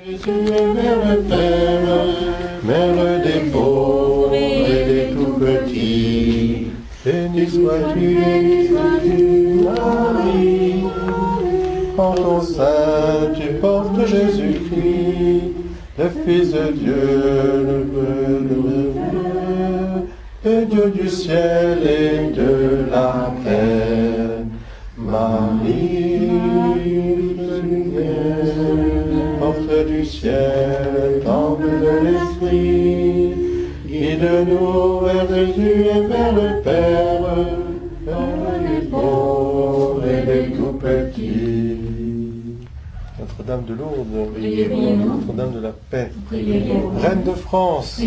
Jésus est vers le Père, mère des pauvres et des tout petits. Béni sois-tu, Marie. En ton sein, tu portes Jésus-Christ, le Fils de Dieu, le Dieu du ciel et de la terre. Marie, porte du ciel, temple de l'Esprit, guide-nous vers Jésus et vers le Père, vers les pauvres et les tout petits. Notre-Dame de Lourdes, Notre-Dame de la Paix, Reine de France,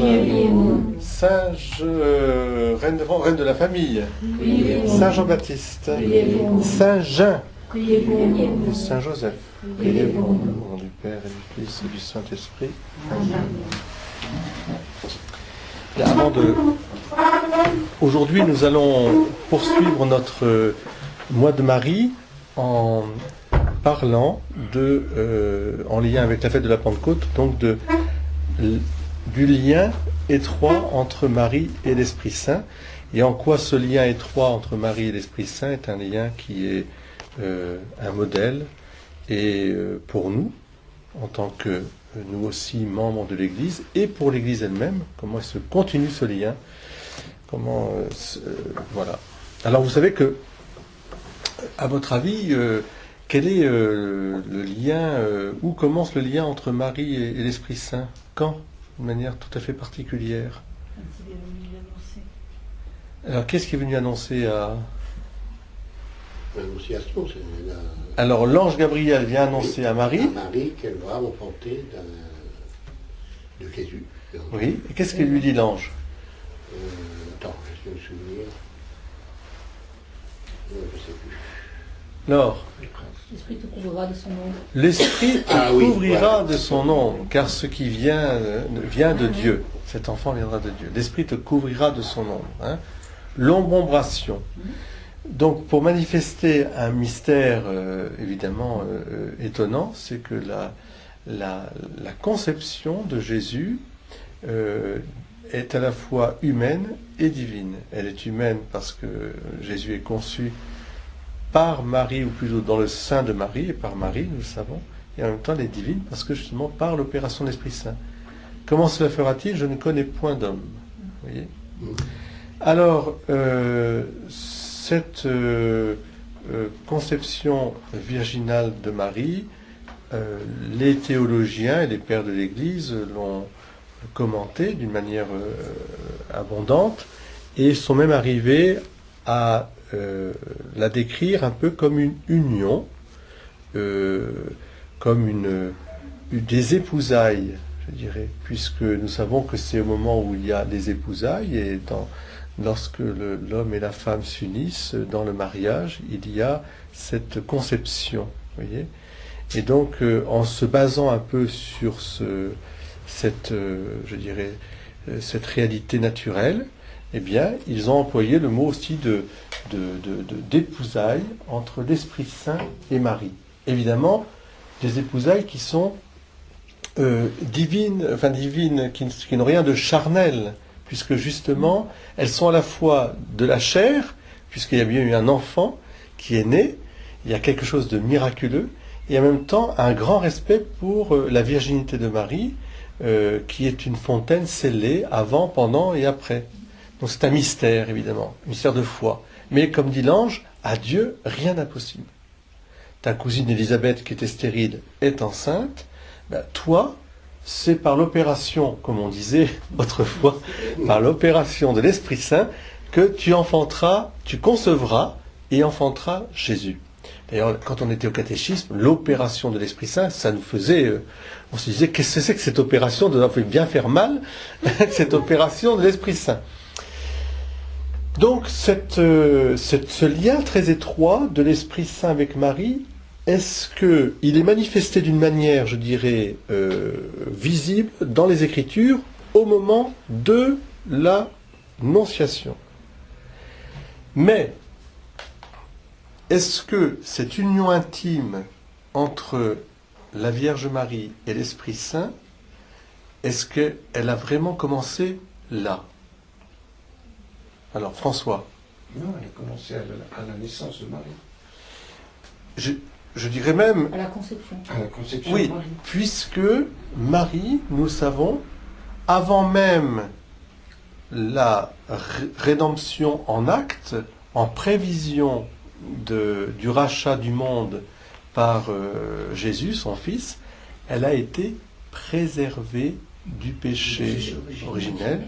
Sage, Reine de la Famille, Saint Jean-Baptiste, Saint Jean et Saint Joseph. Priez pour nous. Au nom du Père et du Fils et du Saint-Esprit. Aujourd'hui, nous allons poursuivre notre mois de Marie en parlant en lien avec la fête de la Pentecôte, donc du lien étroit entre Marie et l'Esprit Saint, et en quoi ce lien étroit entre Marie et l'Esprit Saint est un lien qui est un modèle, et pour nous, en tant que nous aussi membres de l'Église, et pour l'Église elle-même, comment se continue ce lien, voilà. Alors vous savez que, à votre avis, quel est le lien, où commence le lien entre Marie et l'Esprit Saint? Quand? De manière tout à fait particulière. Alors, qu'est-ce qui est venu annoncer à... L'annonciation, c'est la... Alors, l'ange Gabriel vient annoncer à Marie... À Marie qu'elle va enfanter de Jésus. Oui, et qu'est-ce qu'il lui dit l'ange? Attends, je vais me souvenir. Je ne sais plus. Alors, l'Esprit te couvrira de son ombre. L'Esprit te couvrira de son ombre, car ce qui vient de Dieu. Cet enfant viendra de Dieu. L'Esprit te couvrira de son ombre. Hein. L'ombrambration. Donc, pour manifester un mystère évidemment étonnant, c'est que la conception de Jésus est à la fois humaine et divine. Elle est humaine parce que Jésus est conçu par Marie, ou plutôt dans le sein de Marie, et par Marie, nous le savons, et en même temps elle est divine, parce que justement par l'opération de l'Esprit Saint. Comment cela fera-t-il? Je ne connais point d'homme. Vous voyez? Alors, cette conception virginale de Marie, les théologiens et les pères de l'Église l'ont commenté d'une manière abondante, et sont même arrivés à la décrire un peu comme une union, comme des épousailles, je dirais, puisque nous savons que c'est au moment où il y a des épousailles, et lorsque l'homme et la femme s'unissent dans le mariage, il y a cette conception, vous voyez. Et donc, en se basant un peu sur cette réalité naturelle, eh bien, ils ont employé le mot aussi d'épousailles entre l'Esprit Saint et Marie. Évidemment, des épousailles qui sont divines, qui n'ont rien de charnel, puisque justement, elles sont à la fois de la chair, puisqu'il y a bien eu un enfant qui est né, il y a quelque chose de miraculeux, et en même temps, un grand respect pour la virginité de Marie, qui est une fontaine scellée avant, pendant et après. Donc c'est un mystère, évidemment, un mystère de foi. Mais comme dit l'ange, à Dieu, rien d'impossible. Ta cousine Élisabeth, qui était stérile, est enceinte. Ben, toi, c'est par l'opération, comme on disait autrefois, par l'opération de l'Esprit Saint, que tu concevras et enfanteras Jésus. D'ailleurs, quand on était au catéchisme, l'opération de l'Esprit Saint, ça nous faisait... on se disait, qu'est-ce que c'est que cette opération? Ça fait bien faire mal, cette opération de l'Esprit Saint. Donc, ce lien très étroit de l'Esprit Saint avec Marie, est-ce qu'il est manifesté d'une manière, je dirais, visible dans les Écritures au moment de la Nonciation? Mais, est-ce que cette union intime entre la Vierge Marie et l'Esprit Saint, est-ce qu'elle a vraiment commencé là? Alors, François. Non, elle a commencé à la naissance de Marie. Je dirais même... À la conception. À la conception Oui, de Marie. puisque Marie, nous savons, avant même la rédemption en acte, en prévision du rachat du monde par Jésus, son Fils, elle a été préservée du péché originel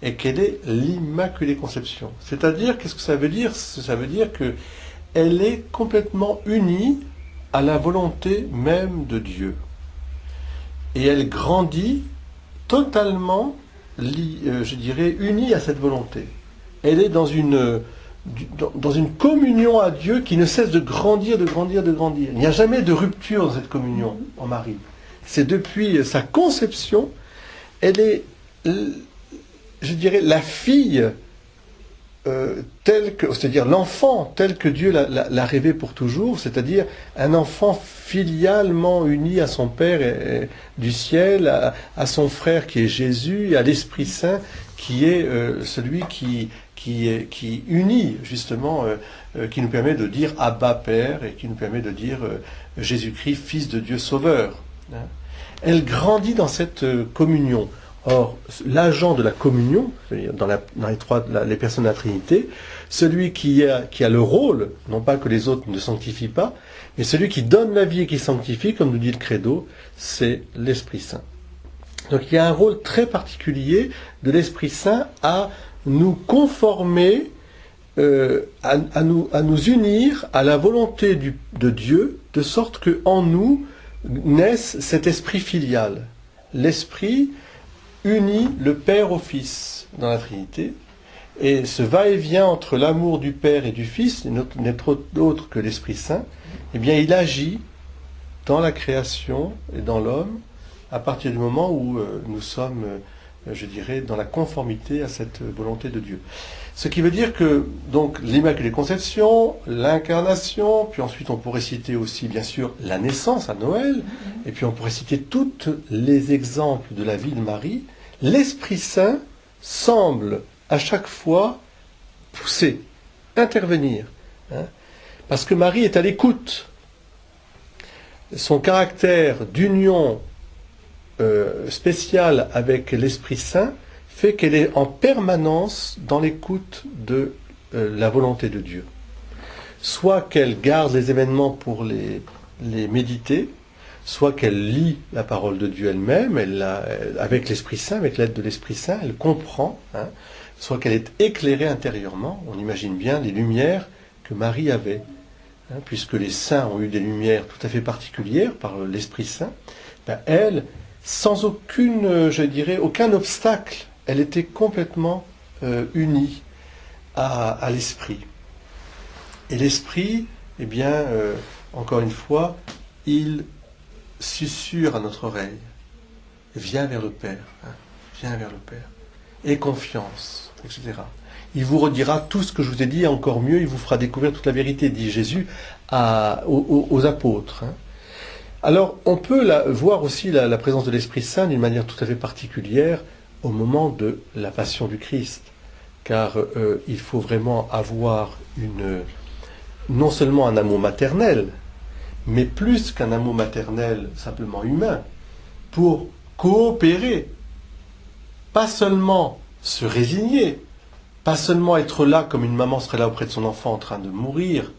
et qu'elle est l'Immaculée Conception. C'est-à-dire, qu'est-ce que ça veut dire? Ça veut dire qu'elle est complètement unie à la volonté même de Dieu. Et elle grandit totalement, je dirais, unie à cette volonté. Elle est dans une communion à Dieu qui ne cesse de grandir, de grandir, de grandir. Il n'y a jamais de rupture dans cette communion en Marie. C'est depuis sa conception, elle est, je dirais, la fille c'est-à-dire l'enfant tel que Dieu l'a rêvé pour toujours, c'est-à-dire un enfant filialement uni à son Père du ciel, à son frère qui est Jésus, et à l'Esprit Saint qui est celui qui unit justement, qui nous permet de dire Abba Père et qui nous permet de dire Jésus-Christ, Fils de Dieu Sauveur. Hein. Elle grandit dans cette communion. Or, l'agent de la communion, dans les personnes de la Trinité, celui qui a le rôle, non pas que les autres ne sanctifient pas, mais celui qui donne la vie et qui sanctifie, comme nous dit le Credo, c'est l'Esprit Saint. Donc il y a un rôle très particulier de l'Esprit Saint à nous conformer, à nous unir à la volonté de Dieu, de sorte qu'en nous naisse cet esprit filial. L'Esprit unit le Père au Fils dans la Trinité, et ce va-et-vient entre l'amour du Père et du Fils n'est autre que l'Esprit Saint, eh bien il agit dans la création et dans l'homme à partir du moment où nous sommes, je dirais, dans la conformité à cette volonté de Dieu. Ce qui veut dire que, donc, l'Immaculée Conception, l'incarnation, puis ensuite on pourrait citer aussi, bien sûr, la naissance à Noël, et puis on pourrait citer tous les exemples de la vie de Marie. L'Esprit Saint semble à chaque fois pousser, intervenir, hein, parce que Marie est à l'écoute. Son caractère d'union spéciale avec l'Esprit Saint fait qu'elle est en permanence dans l'écoute de la volonté de Dieu. Soit qu'elle garde les événements pour les méditer, soit qu'elle lit la parole de Dieu elle-même, avec l'Esprit Saint, avec l'aide de l'Esprit Saint, elle comprend, hein, soit qu'elle est éclairée intérieurement. On imagine bien les lumières que Marie avait, hein, puisque les saints ont eu des lumières tout à fait particulières par l'Esprit Saint. Ben, elle, sans aucun obstacle, elle était complètement unie à l'Esprit. Et l'Esprit, eh bien, encore une fois, il susurre à notre oreille. Viens vers le Père, hein, viens vers le Père. Aie confiance, etc. Il vous redira tout ce que je vous ai dit, encore mieux, il vous fera découvrir toute la vérité, dit Jésus aux apôtres. Hein. Alors, on peut voir aussi la présence de l'Esprit Saint d'une manière tout à fait particulière au moment de la passion du Christ. Car il faut vraiment avoir non seulement un amour maternel, mais plus qu'un amour maternel simplement humain, pour coopérer, pas seulement se résigner, pas seulement être là comme une maman serait là auprès de son enfant en train de mourir,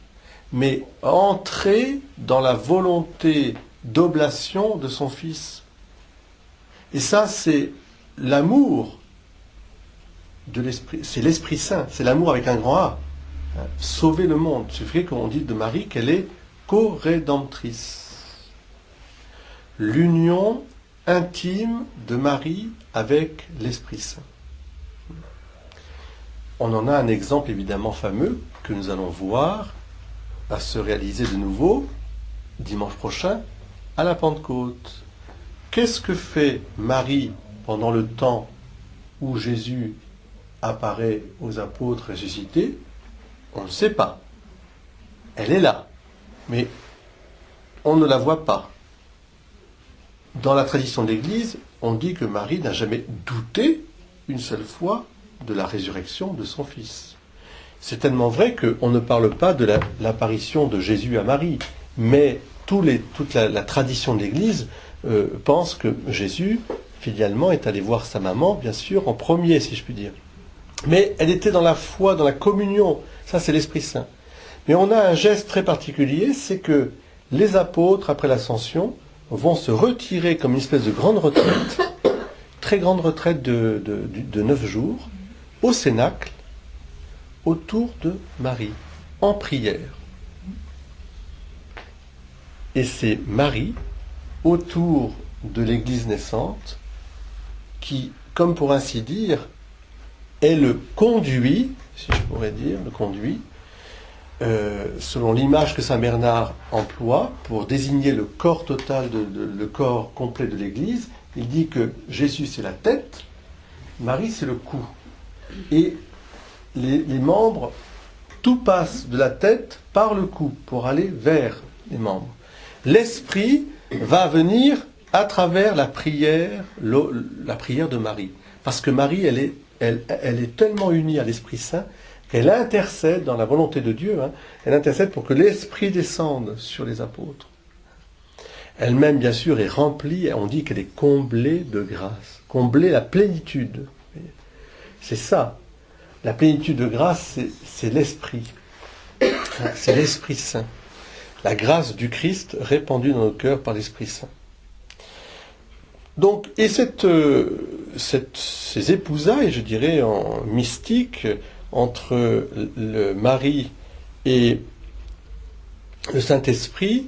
mais entrer dans la volonté d'oblation de son fils. Et ça, c'est l'amour de l'Esprit, c'est l'Esprit Saint, c'est l'amour avec un grand A. Hein, sauver le monde. Il suffit qu'on dise de Marie qu'elle est co-rédemptrice. L'union intime de Marie avec l'Esprit Saint. On en a un exemple évidemment fameux que nous allons voir à se réaliser de nouveau dimanche prochain à la Pentecôte. Qu'est-ce que fait Marie pendant le temps où Jésus apparaît aux apôtres ressuscités? On ne sait pas. Elle est là, mais on ne la voit pas. dans la tradition de l'Église, on dit que Marie n'a jamais douté une seule fois de la résurrection de son fils. C'est tellement vrai qu'on ne parle pas de l'apparition de Jésus à Marie, mais toute la tradition de l'Église pense que Jésus, filialement, est allé voir sa maman, bien sûr, en premier, si je puis dire. Mais elle était dans la foi, dans la communion. Ça, c'est l'Esprit Saint. Mais on a un geste très particulier, c'est que les apôtres, après l'Ascension, vont se retirer comme une espèce de grande retraite, très grande retraite de 9 jours, au Cénacle, autour de Marie, en prière. Et c'est Marie, autour de l'Église naissante, qui, comme pour ainsi dire, est le conduit, si je pourrais dire, le conduit, selon l'image que saint Bernard emploie pour désigner le corps total, le corps complet de l'Église. Il dit que Jésus c'est la tête, Marie c'est le cou. Et les membres, tout passe de la tête par le cou pour aller vers les membres. L'Esprit va venir à travers la prière de Marie. Parce que Marie, elle est tellement unie à l'Esprit Saint qu'elle intercède dans la volonté de Dieu. Elle intercède pour que l'Esprit descende sur les apôtres. Elle-même, bien sûr, est remplie, on dit qu'elle est comblée de grâce. Comblée la plénitude. C'est ça. La plénitude de grâce, c'est l'Esprit. C'est l'Esprit Saint. La grâce du Christ répandue dans nos cœurs par l'Esprit Saint. Donc, et ces épousailles, je dirais, en mystique, entre le Marie et le Saint-Esprit,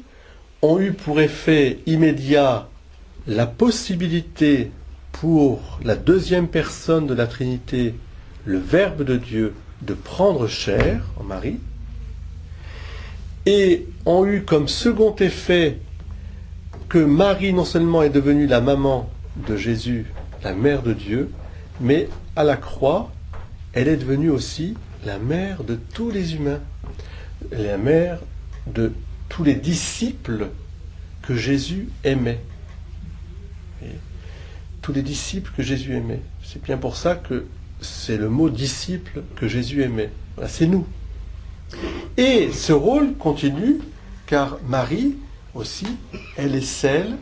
ont eu pour effet immédiat la possibilité pour la deuxième personne de la Trinité, le Verbe de Dieu, de prendre chair en Marie, et ont eu comme second effet que Marie non seulement est devenue la maman de Jésus, la mère de Dieu, mais à la croix, elle est devenue aussi la mère de tous les humains, la mère de tous les disciples que Jésus aimait. Et tous les disciples que Jésus aimait. C'est bien pour ça que c'est le mot disciple que Jésus aimait. Voilà, c'est nous. Et ce rôle continue, car Marie aussi, elle est celle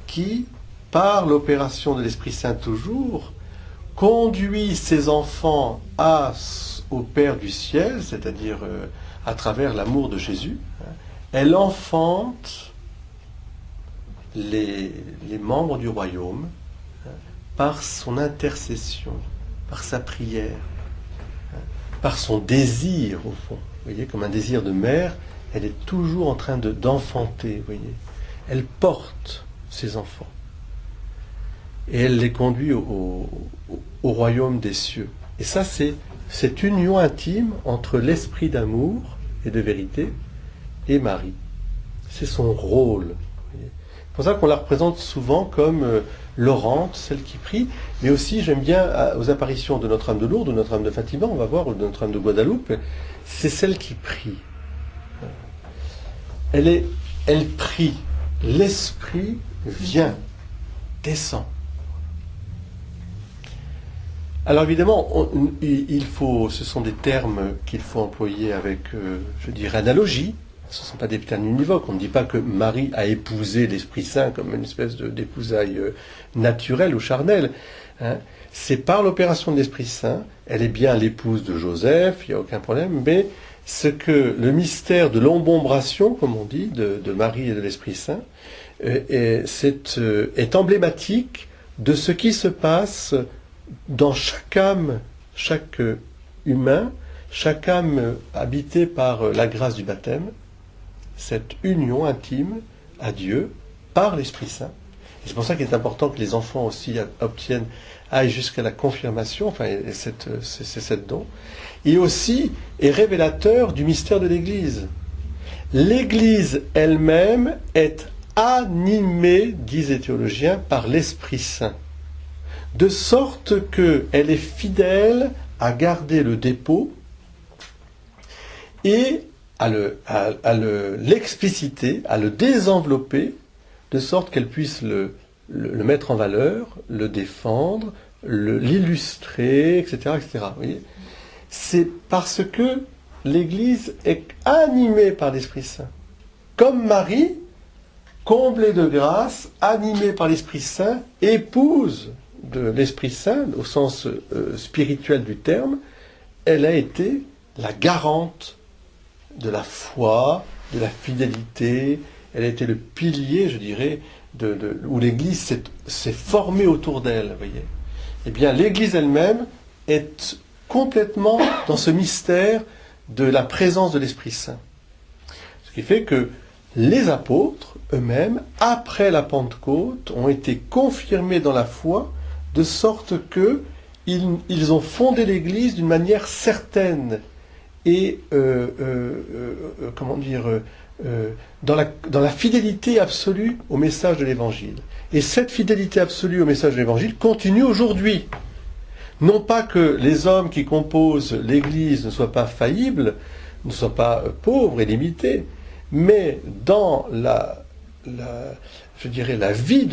qui, par l'opération de l'Esprit Saint toujours, conduit ses enfants au Père du ciel, c'est-à-dire à travers l'amour de Jésus. Elle enfante les membres du royaume par son intercession, par sa prière, par son désir au fond. Vous voyez, comme un désir de mère, elle est toujours en train d'enfanter, vous voyez. Elle porte ses enfants. Et elle les conduit au royaume des cieux. Et ça, c'est cette union intime entre l'esprit d'amour et de vérité et Marie. C'est son rôle. C'est pour ça qu'on la représente souvent comme l'orante, celle qui prie, mais aussi j'aime bien aux apparitions de Notre-Dame de Lourdes, de Notre-Dame de Fatima, on va voir, ou de Notre-Dame de Guadeloupe, c'est celle qui prie. Elle prie. L'esprit vient, descend. Alors évidemment, ce sont des termes qu'il faut employer avec, je dirais, analogie. Ce ne sont pas des termes univoques. On ne dit pas que Marie a épousé l'Esprit Saint comme une espèce d'épousaille naturelle ou charnelle. C'est par l'opération de l'Esprit Saint, elle est bien l'épouse de Joseph, il n'y a aucun problème, mais ce que le mystère de l'embombration, comme on dit, de Marie et de l'Esprit Saint, est emblématique de ce qui se passe dans chaque âme, chaque humain, chaque âme habitée par la grâce du baptême, cette union intime à Dieu par l'Esprit Saint. Et c'est pour ça qu'il est important que les enfants aussi aillent jusqu'à la confirmation, enfin, c'est cette don, et aussi est révélateur du mystère de l'Église. L'Église elle-même est animée, disent les théologiens, par l'Esprit Saint, de sorte qu'elle est fidèle à garder le dépôt et à l'expliciter, à le désenvelopper, de sorte qu'elle puisse le mettre en valeur, le défendre, l'illustrer, etc., etc. Vous voyez ? C'est parce que l'Église est animée par l'Esprit Saint. Comme Marie, comblée de grâce, animée par l'Esprit Saint, épouse de l'Esprit Saint, au sens spirituel du terme, elle a été la garante de la foi, de la fidélité, elle a été le pilier, je dirais, où l'Église s'est formée autour d'elle, vous voyez. Eh bien, l'Église elle-même est complètement dans ce mystère de la présence de l'Esprit Saint. Ce qui fait que les apôtres eux-mêmes, après la Pentecôte, ont été confirmés dans la foi, de sorte que ils ont fondé l'Église d'une manière certaine et dans la fidélité absolue au message de l'Évangile. Et cette fidélité absolue au message de l'Évangile continue aujourd'hui. Non pas que les hommes qui composent l'Église ne soient pas faillibles, ne soient pas pauvres et limités, mais dans la vie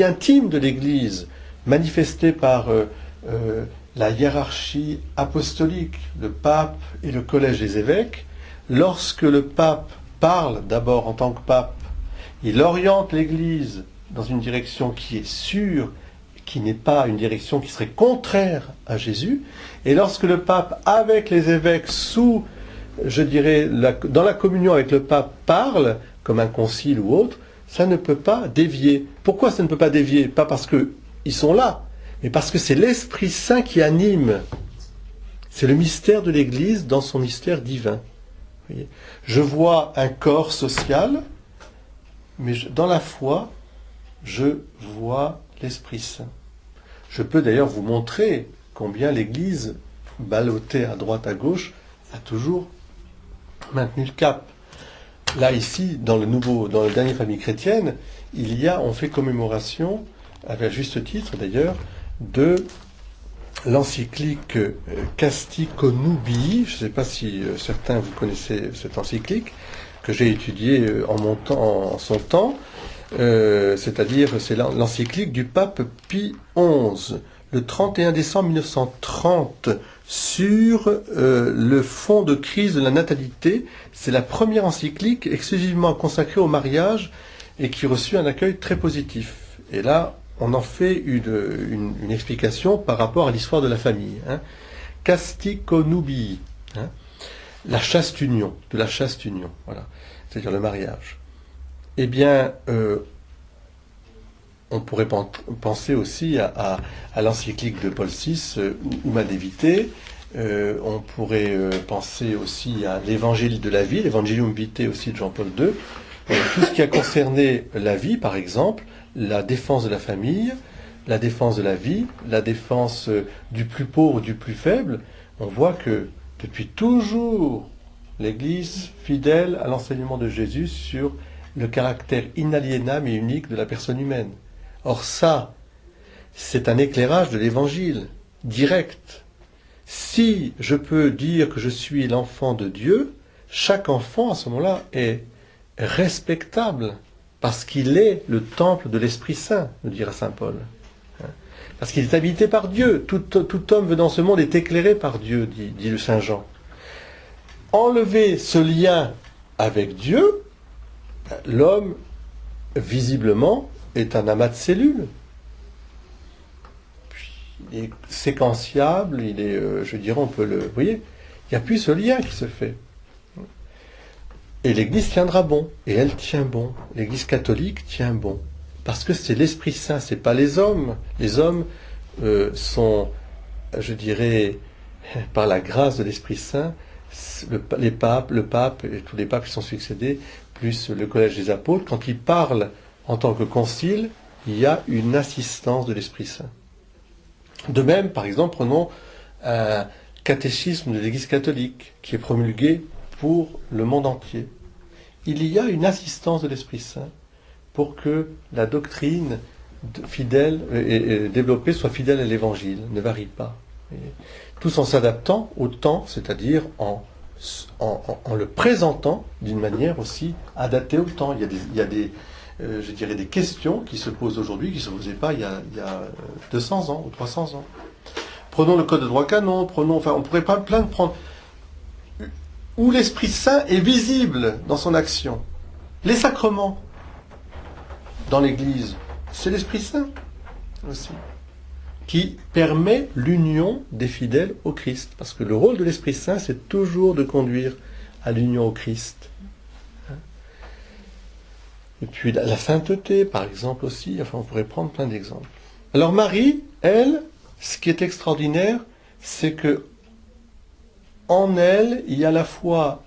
intime de l'Église, manifestée par la hiérarchie apostolique, le pape et le collège des évêques, lorsque le pape parle d'abord en tant que pape, il oriente l'Église dans une direction qui est sûre, qui n'est pas une direction qui serait contraire à Jésus, et lorsque le pape, avec les évêques, dans la communion avec le pape, parle, comme un concile ou autre, ça ne peut pas dévier. Pourquoi ça ne peut pas dévier ? Pas parce qu'ils sont là, mais parce que c'est l'Esprit Saint qui anime. C'est le mystère de l'Église dans son mystère divin. Vous voyez ? Je vois un corps social, mais dans la foi, je vois l'Esprit Saint. Je peux d'ailleurs vous montrer combien l'Église, ballottée à droite à gauche, a toujours maintenu le cap. Là, ici, dans le dernier Famille chrétienne, on fait commémoration, avec juste titre d'ailleurs, de l'encyclique Casti Connubii. Je ne sais pas si certains vous connaissez cette encyclique, que j'ai étudiée en son temps. C'est-à-dire, c'est l'encyclique du pape Pie XI, le 31 décembre 1930, sur le fond de crise de la natalité. C'est la première encyclique exclusivement consacrée au mariage et qui reçut un accueil très positif. Et là, on en fait une explication par rapport à l'histoire de la famille. Casti Connubii, la chaste union, de la chaste union, voilà, c'est-à-dire le mariage. Eh bien, on pourrait penser aussi à l'encyclique de Paul VI, Humanae Vitae. On pourrait penser aussi à l'évangile de la vie, l'Evangelium Vitae aussi de Jean-Paul II. Tout ce qui a concerné la vie, par exemple, la défense de la famille, la défense de la vie, la défense du plus pauvre, du plus faible. On voit que depuis toujours, l'Église, fidèle à l'enseignement de Jésus sur le caractère inaliénable et unique de la personne humaine. Or ça, c'est un éclairage de l'Évangile, direct. Si je peux dire que je suis l'enfant de Dieu, chaque enfant à ce moment-là est respectable, parce qu'il est le temple de l'Esprit Saint, nous dira saint Paul. Parce qu'il est habité par Dieu. Tout homme venant dans ce monde est éclairé par Dieu, dit le Saint Jean. Enlever ce lien avec Dieu, l'homme, visiblement, est un amas de cellules. Il est séquentiable, il est, vous voyez, il n'y a plus ce lien qui se fait. Et l'Église tiendra bon, et elle tient bon. L'Église catholique tient bon. Parce que c'est l'Esprit Saint, c'est pas les hommes. Les hommes sont, par la grâce de l'Esprit Saint, le pape et tous les papes qui sont succédés, plus le collège des apôtres, quand ils parlent en tant que concile, il y a une assistance de l'Esprit Saint. De même, par exemple, prenons un catéchisme de l'Église catholique qui est promulgué pour le monde entier. Il y a une assistance de l'Esprit Saint pour que la doctrine fidèle et développée soit fidèle à l'Évangile, ne varie pas. Tous en s'adaptant au temps, c'est-à-dire en le présentant d'une manière aussi adaptée au temps. Il y a je dirais, des questions qui se posent aujourd'hui, qui ne se posaient pas il y a 200 ans ou 300 ans. Prenons le code de droit canon, on pourrait pas plein de prendre où l'Esprit Saint est visible dans son action. Les sacrements dans l'Église, c'est l'Esprit Saint aussi, qui permet l'union des fidèles au Christ. Parce que le rôle de l'Esprit Saint, c'est toujours de conduire à l'union au Christ. Et puis la sainteté, par exemple, aussi. Enfin, on pourrait prendre plein d'exemples. Alors Marie, elle, ce qui est extraordinaire, c'est que en elle, il y a à la fois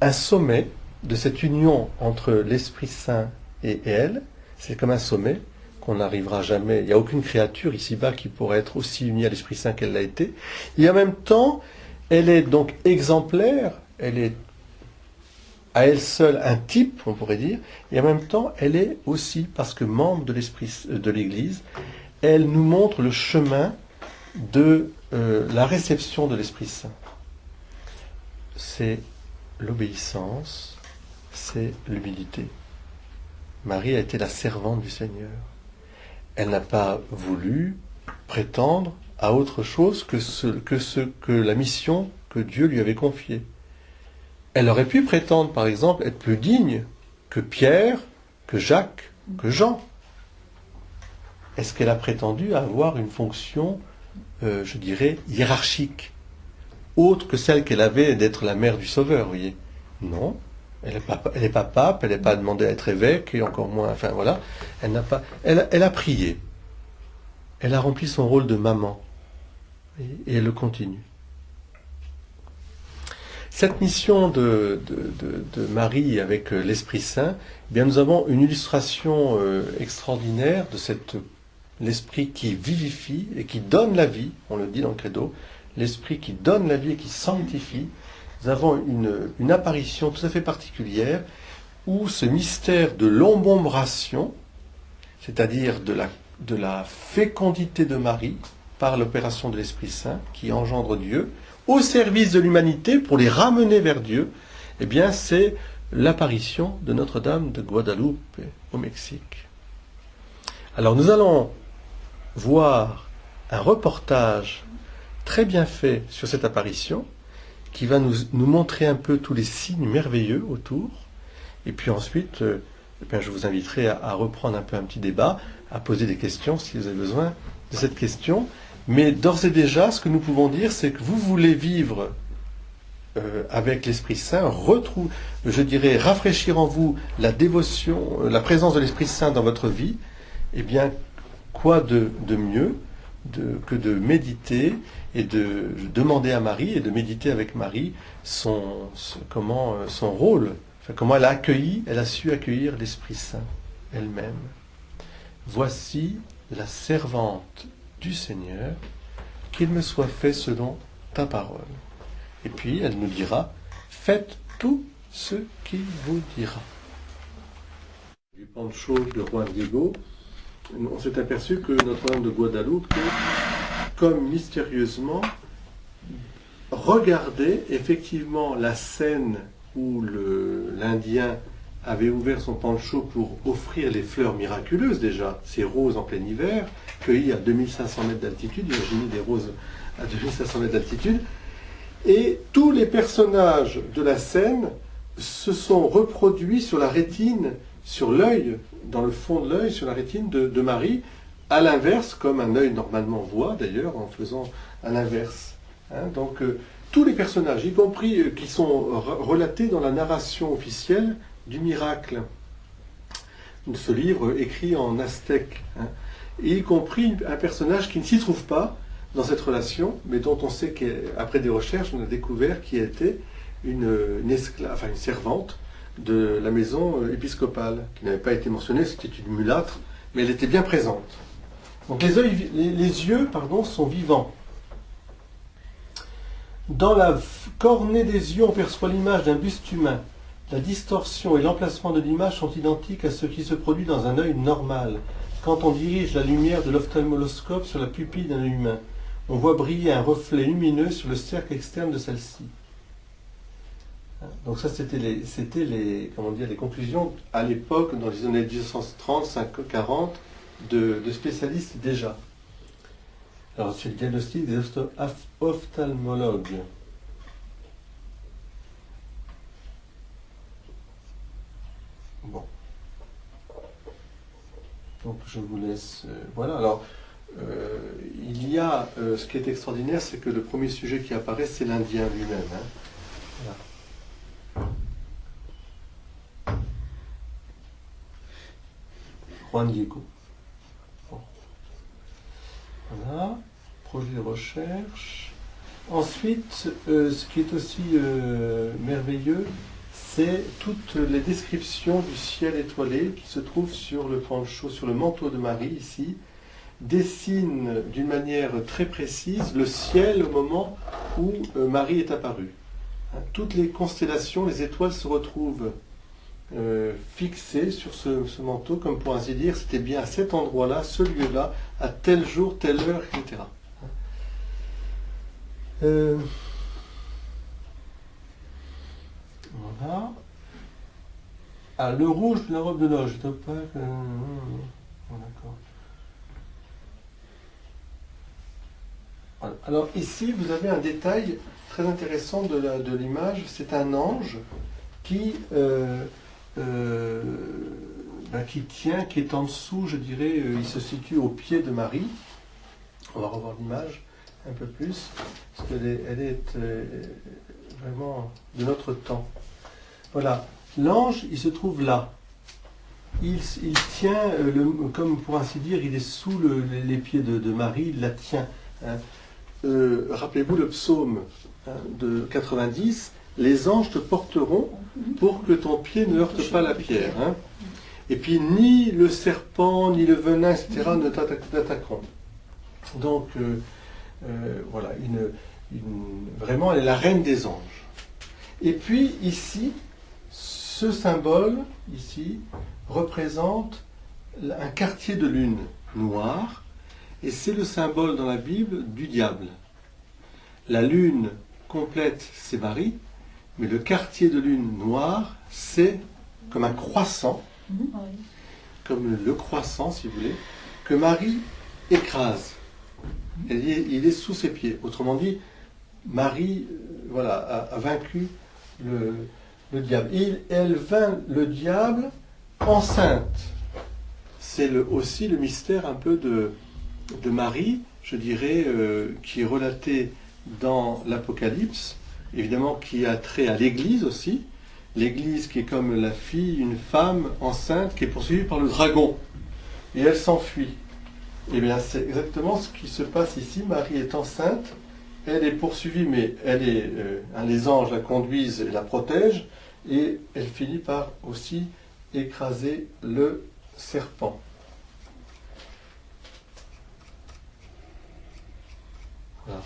un sommet de cette union entre l'Esprit Saint et elle. C'est comme un sommet qu'on n'arrivera jamais. Il n'y a aucune créature ici-bas qui pourrait être aussi unie à l'Esprit Saint qu'elle l'a été. Et en même temps, elle est donc exemplaire, elle est à elle seule un type, on pourrait dire, et en même temps, elle est aussi, parce que membre de l'Église, elle nous montre le chemin de la réception de l'Esprit Saint. C'est l'obéissance, c'est l'humilité. Marie a été la servante du Seigneur. Elle n'a pas voulu prétendre à autre chose que la mission que Dieu lui avait confiée. Elle aurait pu prétendre, par exemple, être plus digne que Pierre, que Jacques, que Jean. Est-ce qu'elle a prétendu avoir une fonction, je dirais, hiérarchique, autre que celle qu'elle avait d'être la mère du Sauveur, vous voyez? Non, elle n'est pas pape, elle n'est pas demandée à être évêque, et encore moins, enfin voilà, elle a prié. Elle a rempli son rôle de maman, et elle le continue. Cette mission de Marie avec l'Esprit Saint, eh bien nous avons une illustration extraordinaire de l'Esprit qui vivifie et qui donne la vie, on le dit dans le credo, l'Esprit qui donne la vie et qui sanctifie. Nous avons une apparition tout à fait particulière où ce mystère de l'embombration, c'est-à-dire de la fécondité de Marie par l'opération de l'Esprit Saint qui engendre Dieu, au service de l'humanité, pour les ramener vers Dieu, eh bien c'est l'apparition de Notre-Dame de Guadalupe au Mexique. Alors nous allons voir un reportage très bien fait sur cette apparition, qui va nous montrer un peu tous les signes merveilleux autour, et puis ensuite, eh bien, je vous inviterai à reprendre un peu un petit débat, à poser des questions si vous avez besoin de cette question. Mais d'ores et déjà, ce que nous pouvons dire, c'est que vous voulez vivre avec l'Esprit Saint, je dirais, rafraîchir en vous la dévotion, la présence de l'Esprit Saint dans votre vie. Eh bien, quoi de mieux que de méditer et de demander à Marie et de méditer avec Marie son rôle, enfin, comment elle a su accueillir l'Esprit Saint elle-même. Voici la servante du Seigneur, qu'il me soit fait selon ta parole. Et puis elle nous dira, faites tout ce qu'il vous dira. Du Pancho de Juan Diego, on s'est aperçu que Notre-Dame de Guadalupe, comme mystérieusement, regardait effectivement la scène où l'Indien avait ouvert son pancho pour offrir les fleurs miraculeuses déjà, ces roses en plein hiver, cueillies à 2500 mètres d'altitude, imaginez des roses à 2500 mètres d'altitude, et tous les personnages de la scène se sont reproduits sur la rétine, sur l'œil, dans le fond de l'œil, sur la rétine de Marie, à l'inverse, comme un œil normalement voit d'ailleurs, en faisant à l'inverse. Donc tous les personnages, y compris qui sont relatés dans la narration officielle du miracle, de ce livre écrit en aztèque, y compris un personnage qui ne s'y trouve pas dans cette relation, mais dont on sait qu'après des recherches, on a découvert qu'il était une servante de la maison épiscopale, qui n'avait pas été mentionnée, c'était une mulâtre, mais elle était bien présente. Donc les yeux sont vivants. Dans la cornée des yeux, on perçoit l'image d'un buste humain. La distorsion et l'emplacement de l'image sont identiques à ce qui se produit dans un œil normal. Quand on dirige la lumière de l'ophtalmoscope sur la pupille d'un œil humain, on voit briller un reflet lumineux sur le cercle externe de celle-ci. Donc ça, c'était les, comment dire, les conclusions à l'époque, dans les années 1930, 40, de spécialistes déjà. Alors c'est le diagnostic des ophtalmologues. Bon. Donc je vous laisse. Voilà. Alors il y a ce qui est extraordinaire, c'est que le premier sujet qui apparaît, c'est l'Indien lui-même. Hein. Voilà. Juan Diego. Bon. Voilà. Projet de recherche. Ensuite, ce qui est aussi merveilleux, c'est toutes les descriptions du ciel étoilé qui se trouvent sur le poncho, sur le manteau de Marie ici, dessinent d'une manière très précise le ciel au moment où Marie est apparue. Hein, toutes les constellations, les étoiles se retrouvent fixées sur ce manteau, comme pour ainsi dire, c'était bien à cet endroit-là, ce lieu-là, à tel jour, telle heure, etc. Voilà. Ah, le rouge de la robe de noces, je ne pas que... Bon, d'accord. Voilà. Alors ici, vous avez un détail très intéressant de l'image. C'est un ange qui tient, qui est en dessous, je dirais, il se situe au pied de Marie. On va revoir l'image un peu plus, parce qu'elle est vraiment de notre temps. Voilà, l'ange, il se trouve là. Il tient, comme pour ainsi dire, il est sous les pieds de Marie, il la tient. Hein. Rappelez-vous le psaume de 90, les anges te porteront pour que ton pied ne heurte pas la pierre. Hein. Et puis ni le serpent, ni le venin, etc. ne t'attaqueront. Donc voilà, vraiment elle est la reine des anges. Et puis ici, ce symbole, ici, représente un quartier de lune noire, et c'est le symbole dans la Bible du diable. La lune complète, c'est Marie, mais le quartier de lune noire, c'est comme un croissant, comme le croissant, si vous voulez, que Marie écrase. Il est sous ses pieds. Autrement dit, Marie a vaincu le diable. Elle vainc le diable enceinte. C'est aussi le mystère un peu de Marie, je dirais, qui est relaté dans l'Apocalypse, évidemment qui a trait à l'Église aussi. L'Église qui est comme la fille, une femme enceinte qui est poursuivie par le dragon. Et elle s'enfuit. Eh bien, c'est exactement ce qui se passe ici. Marie est enceinte, elle est poursuivie, mais les anges la conduisent et la protègent, et elle finit par aussi écraser le serpent. Voilà.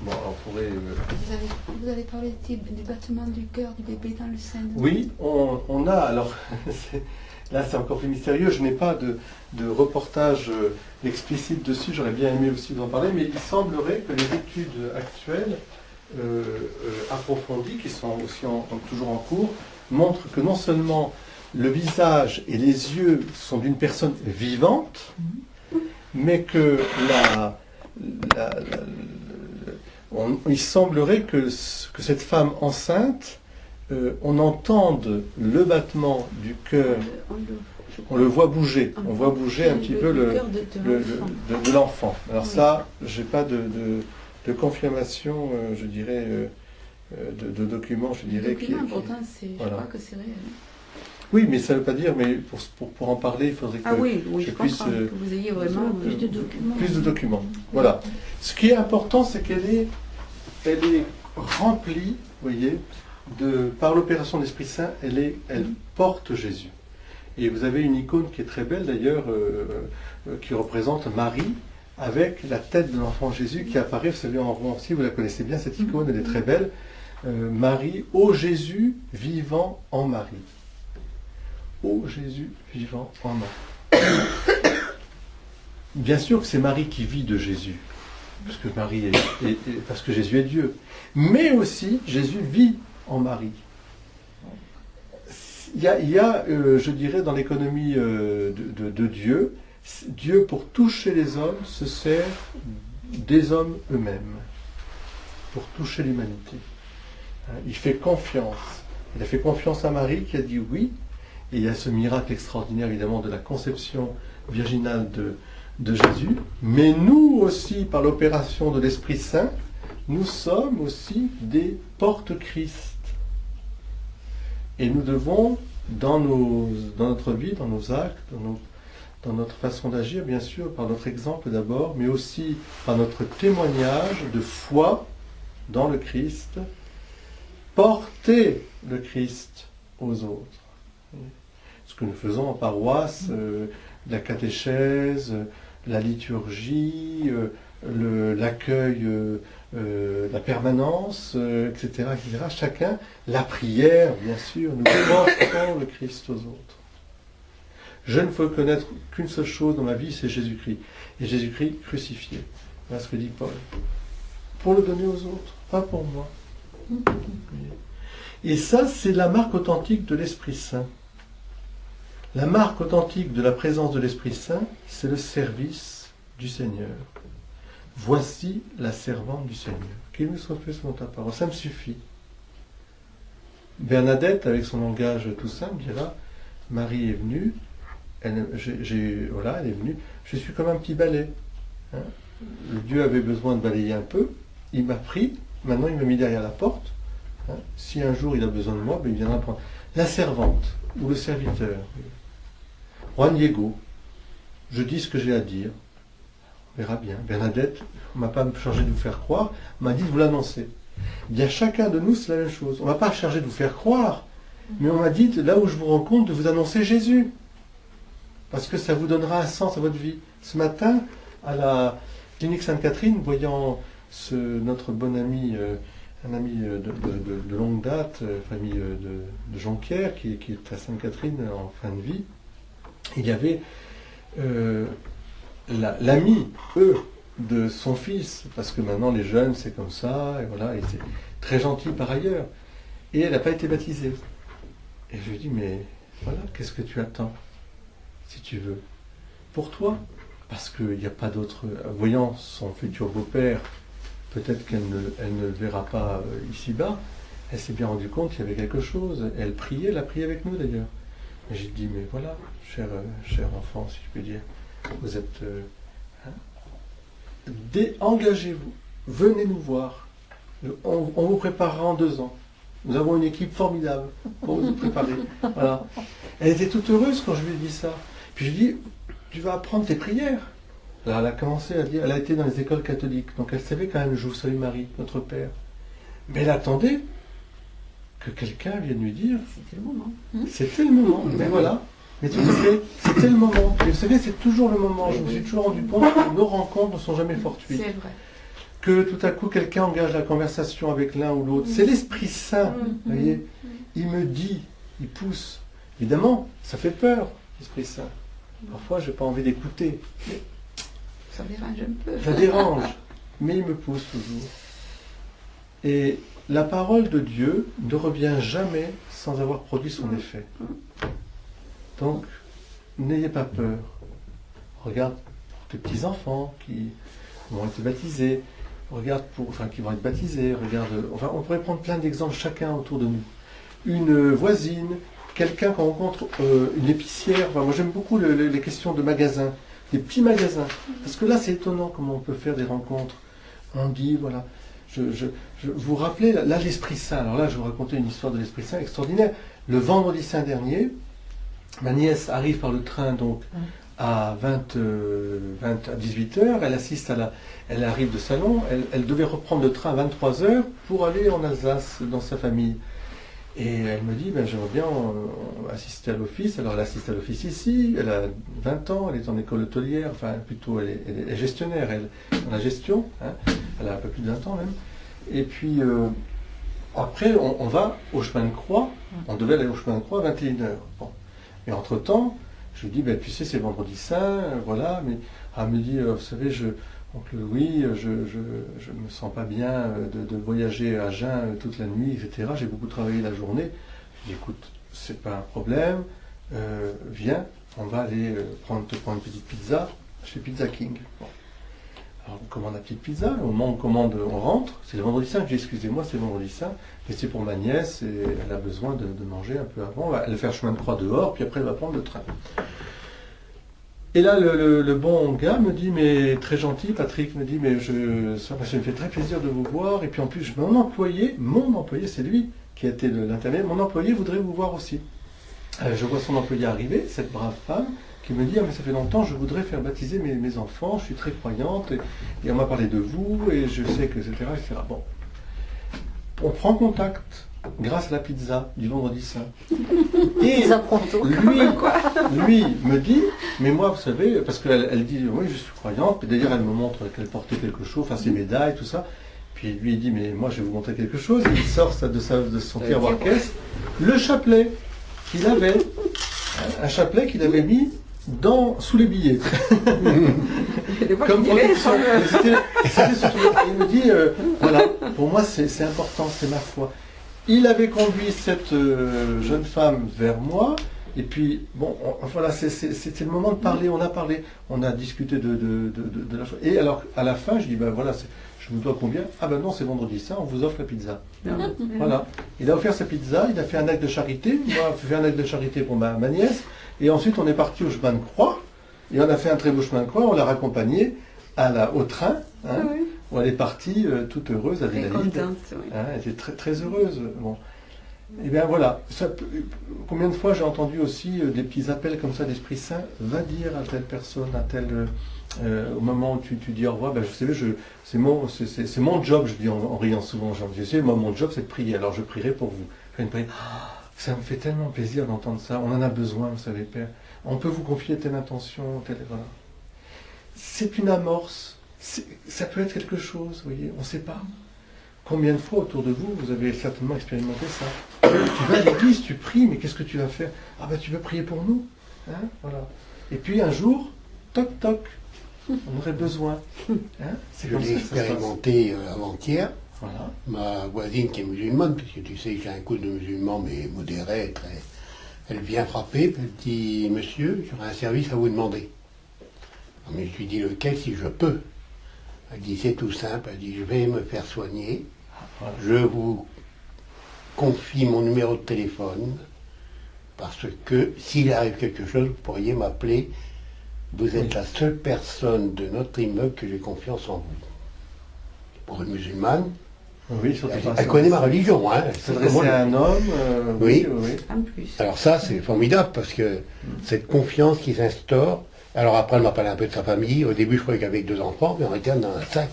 Bon, on pourrait... Vous avez parlé du battement du cœur du bébé dans le sein de Oui, on a, alors, là c'est encore plus mystérieux, je n'ai pas de reportage explicite dessus, j'aurais bien aimé aussi vous en parler, mais il semblerait que les études actuelles approfondies, qui sont aussi toujours en cours, montrent que non seulement le visage et les yeux sont d'une personne vivante, mais que il semblerait que cette femme enceinte, on entende le battement du cœur, on le voit bouger, on voit bouger un petit peu de l'enfant. Alors ça, j'ai pas de confirmation, je dirais, de documents, je dirais. Pourtant, je crois que c'est réel. Oui, mais ça ne veut pas dire, mais pour en parler, il faudrait que je puisse que vous ayez vraiment plus de documents. Plus de documents. Voilà. Ce qui est important, c'est qu'elle est remplie, vous voyez, par l'opération de l'Esprit Saint, elle porte Jésus. Et vous avez une icône qui est très belle d'ailleurs, qui représente Marie avec la tête de l'enfant Jésus qui apparaît, vous savez, en rond aussi, vous la connaissez bien cette icône, elle est très belle. Marie, ô Jésus vivant en Marie. Ô Jésus vivant en Marie. Bien sûr que c'est Marie qui vit de Jésus, puisque parce que Jésus est Dieu. Mais aussi, Jésus vit en Marie. Il y a, je dirais, dans l'économie de Dieu, Dieu, pour toucher les hommes, se sert des hommes eux-mêmes, pour toucher l'humanité. Il fait confiance. Il a fait confiance à Marie qui a dit oui. Et il y a ce miracle extraordinaire, évidemment, de la conception virginale de Jésus. Mais nous aussi, par l'opération de l'Esprit Saint, nous sommes aussi des porte-Christ. Et nous devons, dans notre vie, dans nos actes, dans notre façon d'agir, bien sûr, par notre exemple d'abord, mais aussi par notre témoignage de foi dans le Christ, porter le Christ aux autres. Ce que nous faisons en paroisse, la catéchèse, la liturgie, l'accueil, la permanence, etc., etc. Chacun, la prière, bien sûr, nous portons le Christ aux autres. Je ne peux connaître qu'une seule chose dans ma vie, c'est Jésus-Christ. Et Jésus-Christ crucifié. Voilà ce que dit Paul. Pour le donner aux autres, pas pour moi. Et ça, c'est la marque authentique de l'Esprit Saint. La marque authentique de la présence de l'Esprit Saint, c'est le service du Seigneur. Voici la servante du Seigneur. Qu'il me soit fait selon ta parole. Ça me suffit. Bernadette, avec son langage tout simple, dira, Marie est venue, elle est venue, je suis comme un petit balai. Hein. Le Dieu avait besoin de balayer un peu, il m'a pris, maintenant il m'a mis derrière la porte. Hein. Si un jour il a besoin de moi, ben, il viendra prendre. La servante, ou le serviteur. Juan Diego, je dis ce que j'ai à dire. On verra bien. Bernadette, on ne m'a pas chargé de vous faire croire, on m'a dit de vous l'annoncer. Bien, chacun de nous, c'est la même chose. On ne m'a pas chargé de vous faire croire, mais on m'a dit, là où je vous rencontre, de vous annoncer Jésus. Parce que ça vous donnera un sens à votre vie. Ce matin, à la clinique Sainte-Catherine, voyant notre bon ami, un ami de longue date, famille de Jonquière, qui est à Sainte-Catherine en fin de vie, il y avait l'ami, de son fils, parce que maintenant les jeunes c'est comme ça, et voilà, il était très gentil par ailleurs, et elle n'a pas été baptisée. Et je lui dis, mais voilà, qu'est-ce que tu attends, si tu veux, pour toi, parce qu'il n'y a pas d'autre, voyant son futur beau-père, peut-être qu'elle ne le verra pas ici-bas, elle s'est bien rendue compte qu'il y avait quelque chose, elle priait, elle a prié avec nous d'ailleurs. Et j'ai dit, mais voilà, cher enfant, si je peux dire, vous êtes... engagez-vous, venez nous voir. On vous préparera en 2 ans. Nous avons une équipe formidable pour vous préparer. Voilà. Elle était toute heureuse quand je lui ai dit ça. Puis je lui ai dit, tu vas apprendre tes prières. Alors elle a commencé à dire, elle a été dans les écoles catholiques, donc elle savait quand même, je vous salue Marie, notre Père. Mais elle attendait que quelqu'un vienne lui dire, C'était le moment. C'était le moment, mais voilà. Mais tout à fait, c'était le moment. Et vous savez, c'est toujours le moment. Je me suis toujours rendu compte que nos rencontres ne sont jamais fortuites. C'est vrai. Que tout à coup, quelqu'un engage la conversation avec l'un ou l'autre. C'est l'Esprit Saint, vous voyez. Il me dit, il pousse. Évidemment, ça fait peur, l'Esprit Saint. Parfois, je n'ai pas envie d'écouter. Ça dérange un peu. Ça dérange, mais il me pousse toujours. Et la parole de Dieu ne revient jamais sans avoir produit son effet. Donc, n'ayez pas peur. Regarde pour tes petits-enfants qui vont être baptisés. Regarde qui vont être baptisés. Regarde, on pourrait prendre plein d'exemples chacun autour de nous. Une voisine, quelqu'un qu'on rencontre, une épicière. Enfin, moi, j'aime beaucoup les questions de magasins, des petits magasins. Parce que là, c'est étonnant comment on peut faire des rencontres. On dit, voilà, je vous rappelez, là, l'Esprit Saint. Alors là, je vais vous raconter une histoire de l'Esprit Saint extraordinaire. Le vendredi saint dernier, ma nièce arrive par le train donc à 18h, elle assiste elle arrive de Salon, elle devait reprendre le train à 23h pour aller en Alsace dans sa famille. Et elle me dit, j'aimerais bien assister à l'office. Alors elle assiste à l'office ici, elle a 20 ans, elle est en école hôtelière, enfin plutôt elle est gestionnaire, elle dans la gestion, hein, elle a un peu plus de 20 ans même. Et puis après on va au chemin de croix, on devait aller au chemin de croix à 21h. Bon. Et entre-temps, je lui dis, tu sais, c'est vendredi saint, voilà, mais elle me dit, vous savez, Donc oui, je me sens pas bien de voyager à jeun toute la nuit, etc. J'ai beaucoup travaillé la journée. Je dis, écoute, c'est pas un problème, viens, on va aller te prendre une petite pizza chez Pizza King. Bon. Alors on commande la petite pizza, au moment où on commande, on rentre, c'est le vendredi saint, excusez-moi, c'est le vendredi saint, mais c'est pour ma nièce et elle a besoin de manger un peu avant, elle va faire chemin de croix dehors, puis après elle va prendre le train. Et là, le bon gars me dit, mais très gentil, Patrick me dit, mais ça me fait très plaisir de vous voir, et puis en plus, mon employé, c'est lui qui a été l'intermédiaire, mon employé voudrait vous voir aussi. Je vois son employé arriver, cette brave femme, qui me dit, ah mais ça fait longtemps, je voudrais faire baptiser mes enfants, je suis très croyante, et on m'a parlé de vous, et je sais que, etc., etc. Bon. On prend contact grâce à la pizza du vendredi saint. Et lui me dit, mais moi, vous savez, parce qu'elle dit, oui, je suis croyante, et d'ailleurs elle me montre qu'elle portait quelque chose, enfin ses médailles, tout ça. Puis lui il dit, mais moi je vais vous montrer quelque chose. Et il sort de son tiroir-caisse le chapelet qu'il avait, un chapelet qu'il avait mis sous les billets. Comme protection. Il me dit, voilà, pour moi c'est important, c'est ma foi. Il avait conduit cette jeune femme vers moi, et puis, bon, voilà, c'était le moment de parler, on a parlé, on a discuté de la chose. Et alors, à la fin, je dis, ben voilà, je vous dois combien? Ah ben non, c'est vendredi saint, on vous offre la pizza. Voilà. Il a offert sa pizza, il a fait un acte de charité, moi, j'ai fait un acte de charité pour ma nièce, et ensuite on est parti au chemin de croix, et on a fait un très beau chemin de croix, on l'a raccompagnée au train, hein, oui. Où elle est partie toute heureuse, Adélaïde. Hein, elle était très, très heureuse. Bon. Et bien voilà, combien de fois j'ai entendu aussi des petits appels comme ça d'Esprit Saint, va dire à telle personne, à telle... au moment où tu dis au revoir, ben, vous savez, c'est mon job, je dis en riant souvent, je dis, moi mon job c'est de prier, alors je prierai pour vous. Je fais une prière. Ça me fait tellement plaisir d'entendre ça, on en a besoin, vous savez, Père. On peut vous confier telle intention, telle... Voilà. C'est une amorce, ça peut être quelque chose, vous voyez, on ne sait pas. Combien de fois autour de vous, vous avez certainement expérimenté ça. Tu vas à l'église, tu pries, mais qu'est-ce que tu vas faire? Ah ben tu veux prier pour nous, hein, voilà. Et puis un jour, toc toc, on aurait besoin. Hein, je l'ai expérimenté avant-hier. Voilà. Ma voisine qui est musulmane, puisque tu sais que j'ai un couple de musulmans, mais modéré, très... elle vient frapper, puis elle dit, monsieur, j'aurais un service à vous demander. Mais je lui dis lequel si je peux. Elle dit c'est tout simple, elle dit je vais me faire soigner, je vous confie mon numéro de téléphone, parce que s'il arrive quelque chose, vous pourriez m'appeler, vous êtes la seule personne de notre immeuble que j'ai confiance en vous. Pour une musulmane, oui, elle connaît ma religion. Hein, s'adresser à un homme, oui. En plus. Alors ça c'est formidable, parce que cette confiance qui s'instaure. Alors après, elle m'a parlé un peu de sa famille. Au début, je croyais qu'avec 2 enfants, mais en réalité, on en a 5.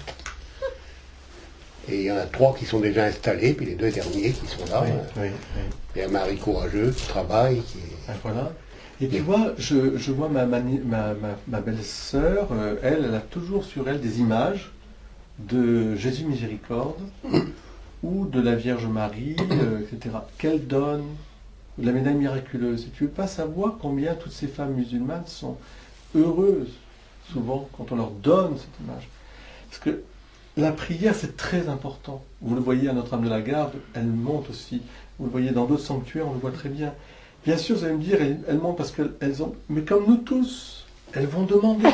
Et il y en a 3 qui sont déjà installés, puis les 2 derniers qui sont là. Oui. Il y a un mari courageux qui travaille. Voilà. Et tu vois, je vois ma belle-sœur, elle a toujours sur elle des images de Jésus Miséricorde ou de la Vierge Marie, etc. Qu'elle donne, de la médaille miraculeuse. Et tu ne veux pas savoir combien toutes ces femmes musulmanes sont heureuses, souvent, quand on leur donne cette image. Parce que la prière, c'est très important. Vous le voyez à Notre-Dame-de-la-Garde, elle monte aussi. Vous le voyez dans d'autres sanctuaires, on le voit très bien. Bien sûr, vous allez me dire, elles montent parce qu'elles ont... Mais comme nous tous, elles vont demander.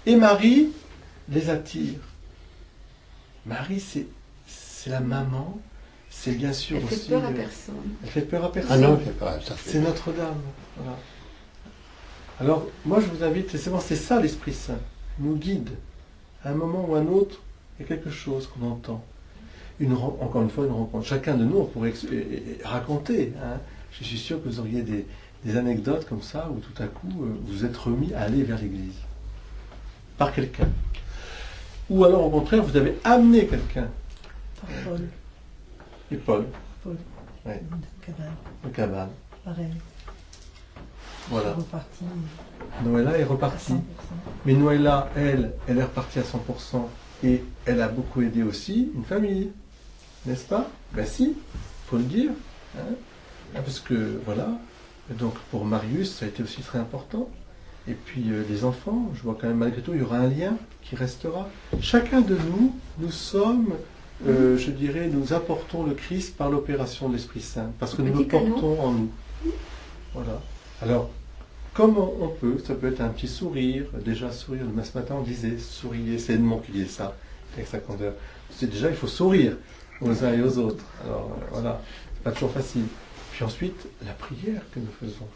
Et Marie les attire. Marie, c'est la maman. C'est bien sûr elle aussi... fait peur à personne. Elle fait peur à personne. Ah non, c'est pas ça. C'est Notre-Dame. Voilà. Alors, moi, je vous invite, c'est ça l'Esprit Saint. Il nous guide. À un moment ou à un autre, il y a quelque chose qu'on entend. Encore une fois, une rencontre. Chacun de nous, on pourrait raconter. Hein. Je suis sûr que vous auriez des anecdotes comme ça, où tout à coup, vous êtes remis à aller vers l'Église. Par quelqu'un. Ou alors, au contraire, vous avez amené quelqu'un. Par Paul. Et Paul. Ouais. Le cabane. Pareil. Voilà. Je suis reparti. Noëlla est repartie. 100%. Mais Noëlla, elle est repartie à 100%. Et elle a beaucoup aidé aussi une famille. N'est-ce pas? Ben si, faut le dire. Hein, parce que, voilà. Et donc, pour Marius, ça a été aussi très important. Et puis les enfants, je vois quand même malgré tout, il y aura un lien qui restera. Chacun de nous, nous sommes, je dirais, nous apportons le Christ par l'opération de l'Esprit Saint, parce que nous le portons en nous. Voilà. Alors, comment on peut, ça peut être un petit sourire, déjà sourire, ce matin on disait, souriez, c'est Edmond qui disait ça, avec sa candeur. C'est déjà, il faut sourire aux uns et aux autres. Alors voilà, c'est pas toujours facile. Puis ensuite, la prière que nous faisons,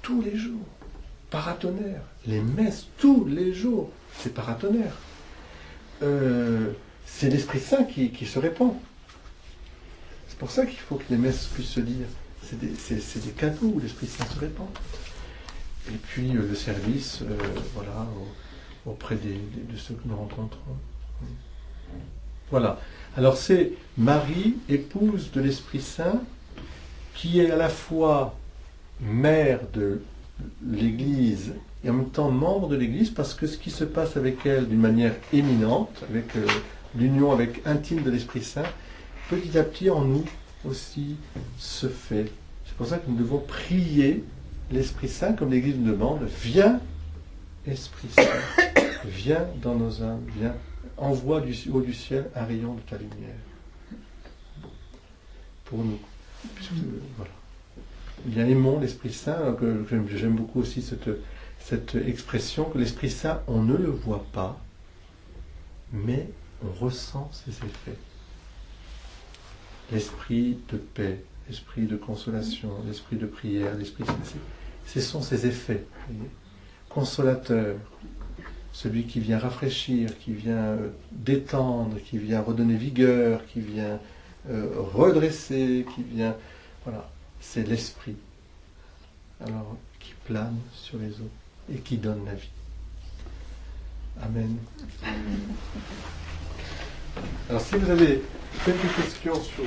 tous les jours. Paratonnerre, les messes tous les jours, c'est paratonnerre. C'est l'Esprit Saint qui se répand. C'est pour ça qu'il faut que les messes puissent se lire. C'est des cadeaux où l'Esprit Saint se répand. Et puis le service, voilà, auprès de ceux que nous rencontrons. Voilà. Alors c'est Marie, épouse de l'Esprit Saint, qui est à la fois mère de l'Église et en même temps membre de l'Église, parce que ce qui se passe avec elle d'une manière éminente, avec l'union avec intime de l'Esprit Saint, petit à petit en nous aussi se fait. C'est pour ça que nous devons prier l'Esprit Saint, comme l'Église nous demande, viens Esprit Saint, viens dans nos âmes, viens, envoie du haut du ciel un rayon de ta lumière pour nous. Puisque, voilà. Bien, aimons l'Esprit Saint, que j'aime beaucoup aussi cette expression, que l'Esprit Saint, on ne le voit pas, mais on ressent ses effets. L'esprit de paix, l'esprit de consolation, l'esprit de prière, l'esprit ce sont ses effets. Voyez. Consolateur, celui qui vient rafraîchir, qui vient détendre, qui vient redonner vigueur, qui vient redresser, qui vient... Voilà. C'est l'Esprit, alors qui plane sur les eaux et qui donne la vie. Amen. Alors si vous avez quelques questions sur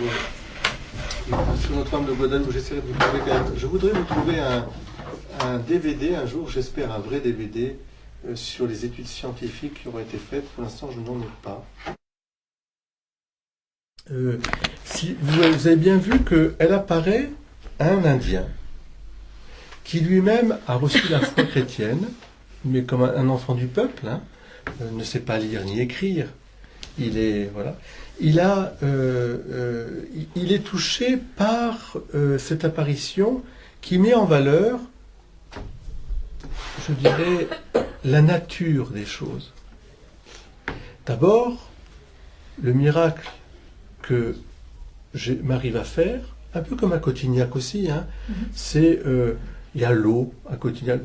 Notre-Dame de Guadalupe, j'essaierai de vous trouver quand même. Je voudrais vous trouver un DVD un jour, j'espère un vrai DVD, sur les études scientifiques qui auraient été faites. Pour l'instant, je n'en ai pas. Si vous avez bien vu qu'elle apparaît un Indien qui lui-même a reçu la foi chrétienne, mais comme un enfant du peuple, hein, ne sait pas lire ni écrire. Il est voilà. Il est touché par cette apparition qui met en valeur, je dirais, la nature des choses. D'abord, le miracle que Marie va faire, un peu comme à Cotignac aussi, hein, c'est, il y a l'eau à Cotignac.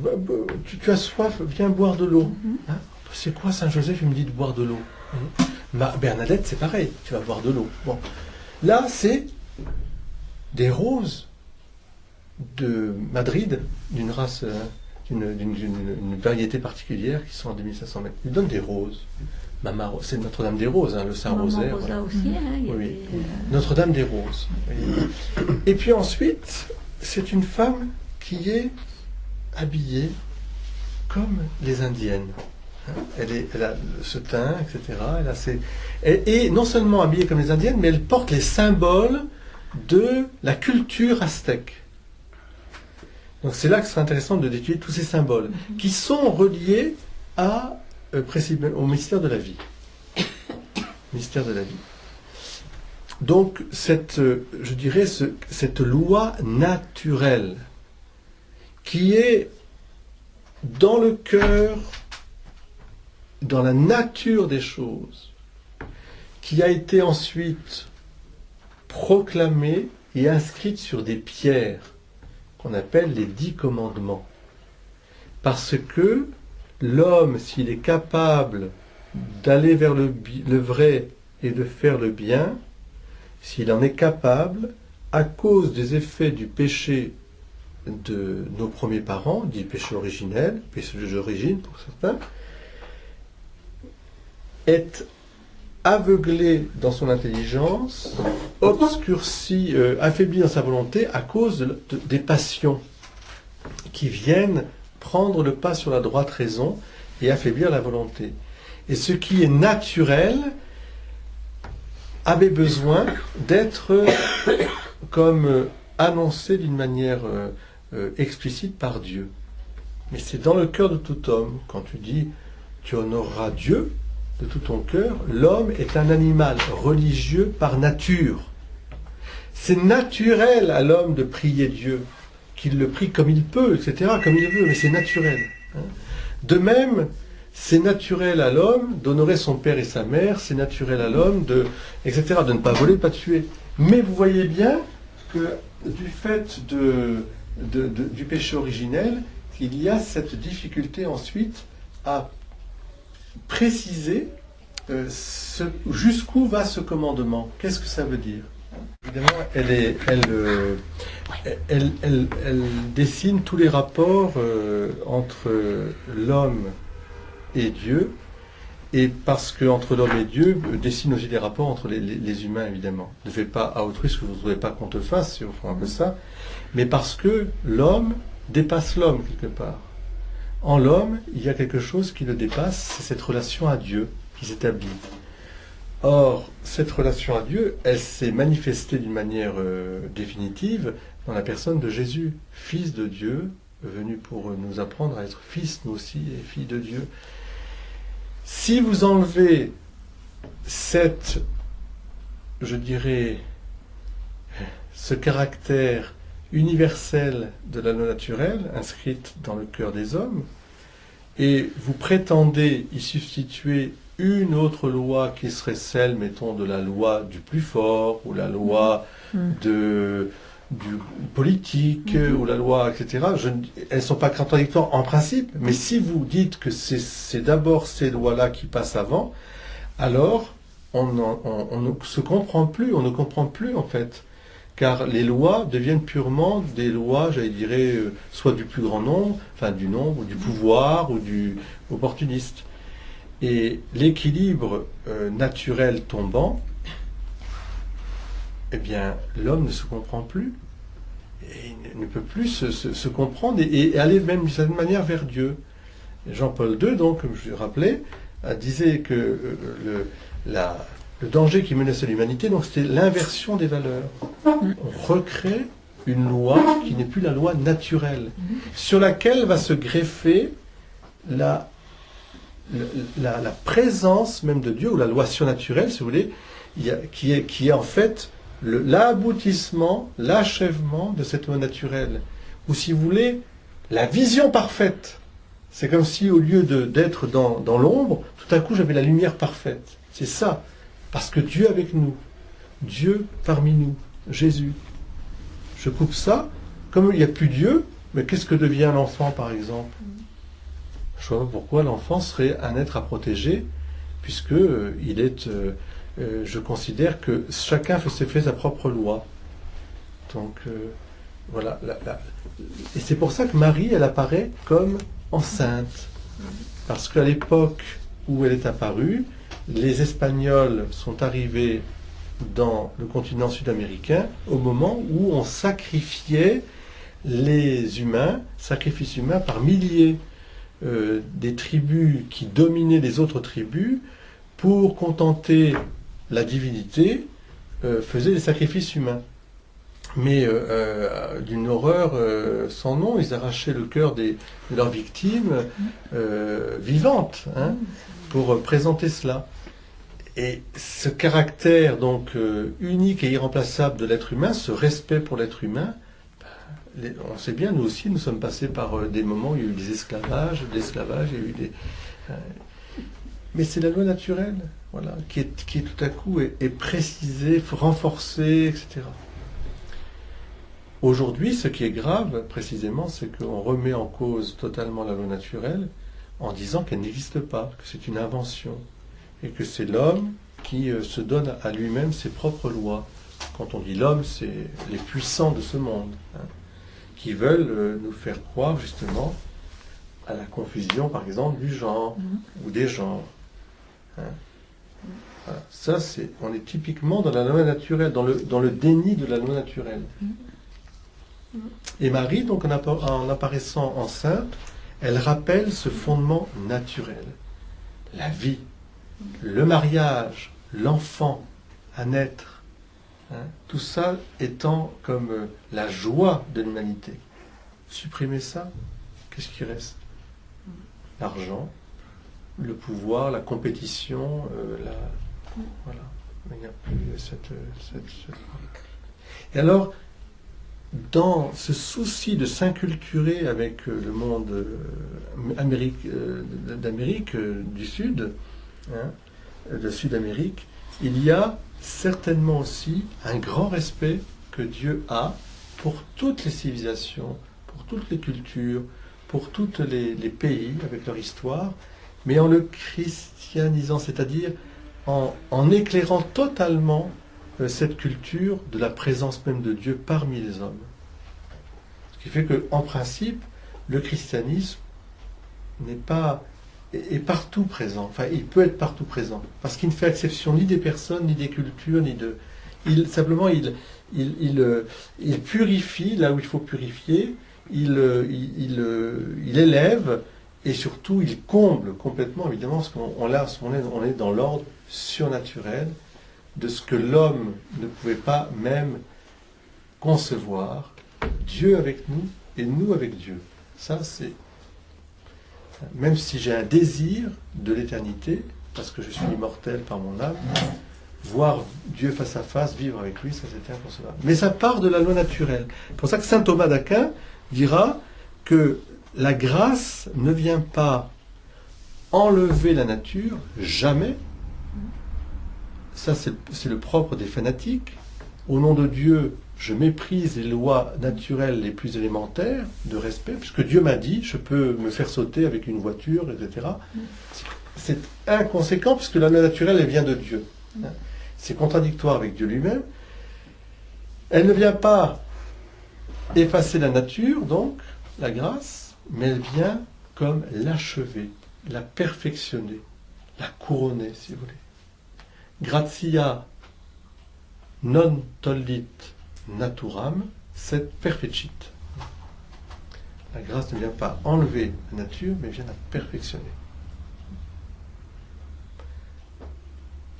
Tu as soif, viens boire de l'eau. Hein. C'est quoi Saint-Joseph, il me dit de boire de l'eau. Bernadette, c'est pareil, tu vas boire de l'eau. Bon. Là, c'est des roses de Madrid, d'une race, d'une variété particulière, qui sont à 2500 mètres. Il donne des roses. C'est Notre-Dame des Roses, hein, le Saint-Rosaire. Voilà. Aussi, hein, oui. Notre-Dame des Roses. Et puis ensuite, c'est une femme qui est habillée comme les Indiennes. Elle a ce teint, etc. Et non seulement habillée comme les Indiennes, mais elle porte les symboles de la culture aztèque. Donc c'est là que c'est intéressant d'étudier tous ces symboles, qui sont reliés au mystère de la vie. Mystère de la vie. Donc, je dirais, cette loi naturelle qui est dans le cœur, dans la nature des choses, qui a été ensuite proclamée et inscrite sur des pierres qu'on appelle les 10 commandements. Parce que l'homme, s'il est capable d'aller vers le vrai et de faire le bien, s'il en est capable, à cause des effets du péché de nos premiers parents, dit péché originel, péché d'origine pour certains, est aveuglé dans son intelligence, obscurci, affaibli dans sa volonté à cause des passions qui viennent prendre le pas sur la droite raison et affaiblir la volonté. Et ce qui est naturel avait besoin d'être comme annoncé d'une manière explicite par Dieu. Mais c'est dans le cœur de tout homme. Quand tu dis tu honoreras Dieu de tout ton cœur, l'homme est un animal religieux par nature. C'est naturel à l'homme de prier Dieu, qu'il le prie comme il peut, etc., comme il veut, mais c'est naturel. De même, c'est naturel à l'homme d'honorer son père et sa mère, c'est naturel à l'homme etc., de ne pas voler, de ne pas tuer. Mais vous voyez bien que du fait du péché originel, il y a cette difficulté ensuite à préciser jusqu'où va ce commandement. Qu'est-ce que ça veut dire? Évidemment, elle dessine tous les rapports entre l'homme et Dieu, et parce qu'entre l'homme et Dieu, dessine aussi des rapports entre les humains, évidemment. Ne fais pas à autrui ce que vous ne voudrez pas qu'on te fasse, si au fond un peu ça, mais parce que l'homme dépasse l'homme quelque part. En l'homme, il y a quelque chose qui le dépasse, c'est cette relation à Dieu qui s'établit. Or, cette relation à Dieu, elle s'est manifestée d'une manière définitive dans la personne de Jésus, Fils de Dieu, venu pour nous apprendre à être fils, nous aussi, et filles de Dieu. Si vous enlevez cette, je dirais, ce caractère universel de la loi naturelle, inscrite dans le cœur des hommes, et vous prétendez y substituer une autre loi qui serait celle, mettons, de la loi du plus fort, ou la loi du politique, ou la loi, etc. Elles ne sont pas contradictoires en principe, mais si vous dites que c'est d'abord ces lois-là qui passent avant, alors on ne se comprend plus, on ne comprend plus en fait, car les lois deviennent purement des lois, j'allais dire, soit du plus grand nombre, enfin du nombre, ou du pouvoir, ou du opportuniste. Et l'équilibre naturel tombant, eh bien, l'homme ne se comprend plus, et il ne peut plus se comprendre et aller même d'une certaine manière vers Dieu. Et Jean-Paul II, donc, comme je l'ai rappelé, disait que le danger qui menaçait l'humanité, donc c'était l'inversion des valeurs. On recrée une loi qui n'est plus la loi naturelle, sur laquelle va se greffer la présence même de Dieu, ou la loi surnaturelle, si vous voulez, qui est en fait l'aboutissement, l'achèvement de cette loi naturelle. Ou si vous voulez, la vision parfaite. C'est comme si au lieu d'être dans l'ombre, tout à coup j'avais la lumière parfaite. C'est ça. Parce que Dieu est avec nous. Dieu parmi nous. Jésus. Je coupe ça. Comme il n'y a plus Dieu, mais qu'est-ce que devient l'enfant par exemple? Je ne vois pas pourquoi l'enfant serait un être à protéger, puisque je considère que chacun fait sa propre loi. Donc, voilà. Et c'est pour ça que Marie, elle apparaît comme enceinte. Parce qu'à l'époque où elle est apparue, les Espagnols sont arrivés dans le continent sud-américain au moment où on sacrifiait les humains, sacrifices humains par milliers. Des tribus qui dominaient les autres tribus pour contenter la divinité faisaient des sacrifices humains. Mais d'une horreur sans nom, ils arrachaient le cœur de leurs victimes vivantes, hein, pour présenter cela. Et ce caractère donc unique et irremplaçable de l'être humain, ce respect pour l'être humain, on sait bien, nous aussi, nous sommes passés par des moments où il y a eu des esclavages, il y a eu des... mais c'est la loi naturelle, voilà, qui tout à coup est précisée, renforcée, etc. Aujourd'hui, ce qui est grave, précisément, c'est qu'on remet en cause totalement la loi naturelle en disant qu'elle n'existe pas, que c'est une invention, et que c'est l'homme qui se donne à lui-même ses propres lois. Quand on dit l'homme, c'est les puissants de ce monde, hein, qui veulent nous faire croire justement à la confusion, par exemple, du genre ou des genres. Hein. Voilà. Ça, on est typiquement dans la loi naturelle, dans le déni de la loi naturelle. Et Marie, donc, en apparaissant enceinte, elle rappelle ce fondement naturel. La vie, le mariage, l'enfant à naître. Hein, tout ça étant comme la joie de l'humanité. Supprimer ça, qu'est-ce qui reste? L'argent, le pouvoir, la compétition, voilà. Il n'y a plus cette... Et alors, dans ce souci de s'inculturer avec le monde d'Amérique du Sud, hein, de Sud-Amérique, il y a certainement aussi un grand respect que Dieu a pour toutes les civilisations, pour toutes les cultures, pour tous les pays avec leur histoire, mais en le christianisant, c'est-à-dire en éclairant totalement cette culture de la présence même de Dieu parmi les hommes. Ce qui fait qu'en principe, le christianisme est partout présent. Enfin, il peut être partout présent. Parce qu'il ne fait exception ni des personnes, ni des cultures, ni de... Simplement, il purifie là où il faut purifier, il élève, et surtout, il comble complètement, évidemment, parce qu'on est dans l'ordre surnaturel de ce que l'homme ne pouvait pas même concevoir. Dieu avec nous et nous avec Dieu. Ça, c'est... Même si j'ai un désir de l'éternité, parce que je suis immortel par mon âme, voir Dieu face à face, vivre avec lui, ça c'était inconcevable. Mais ça part de la loi naturelle. C'est pour ça que saint Thomas d'Aquin dira que la grâce ne vient pas enlever la nature, jamais. Ça, c'est le propre des fanatiques. Au nom de Dieu, je méprise les lois naturelles les plus élémentaires de respect, puisque Dieu m'a dit, je peux me faire sauter avec une voiture, etc. C'est inconséquent, puisque la loi naturelle, elle vient de Dieu. C'est contradictoire avec Dieu lui-même. Elle ne vient pas effacer la nature, donc, la grâce, mais elle vient comme l'achever, la perfectionner, la couronner, si vous voulez. Gratia non tollit naturam, sed perfecit. La grâce ne vient pas enlever la nature, mais vient la perfectionner.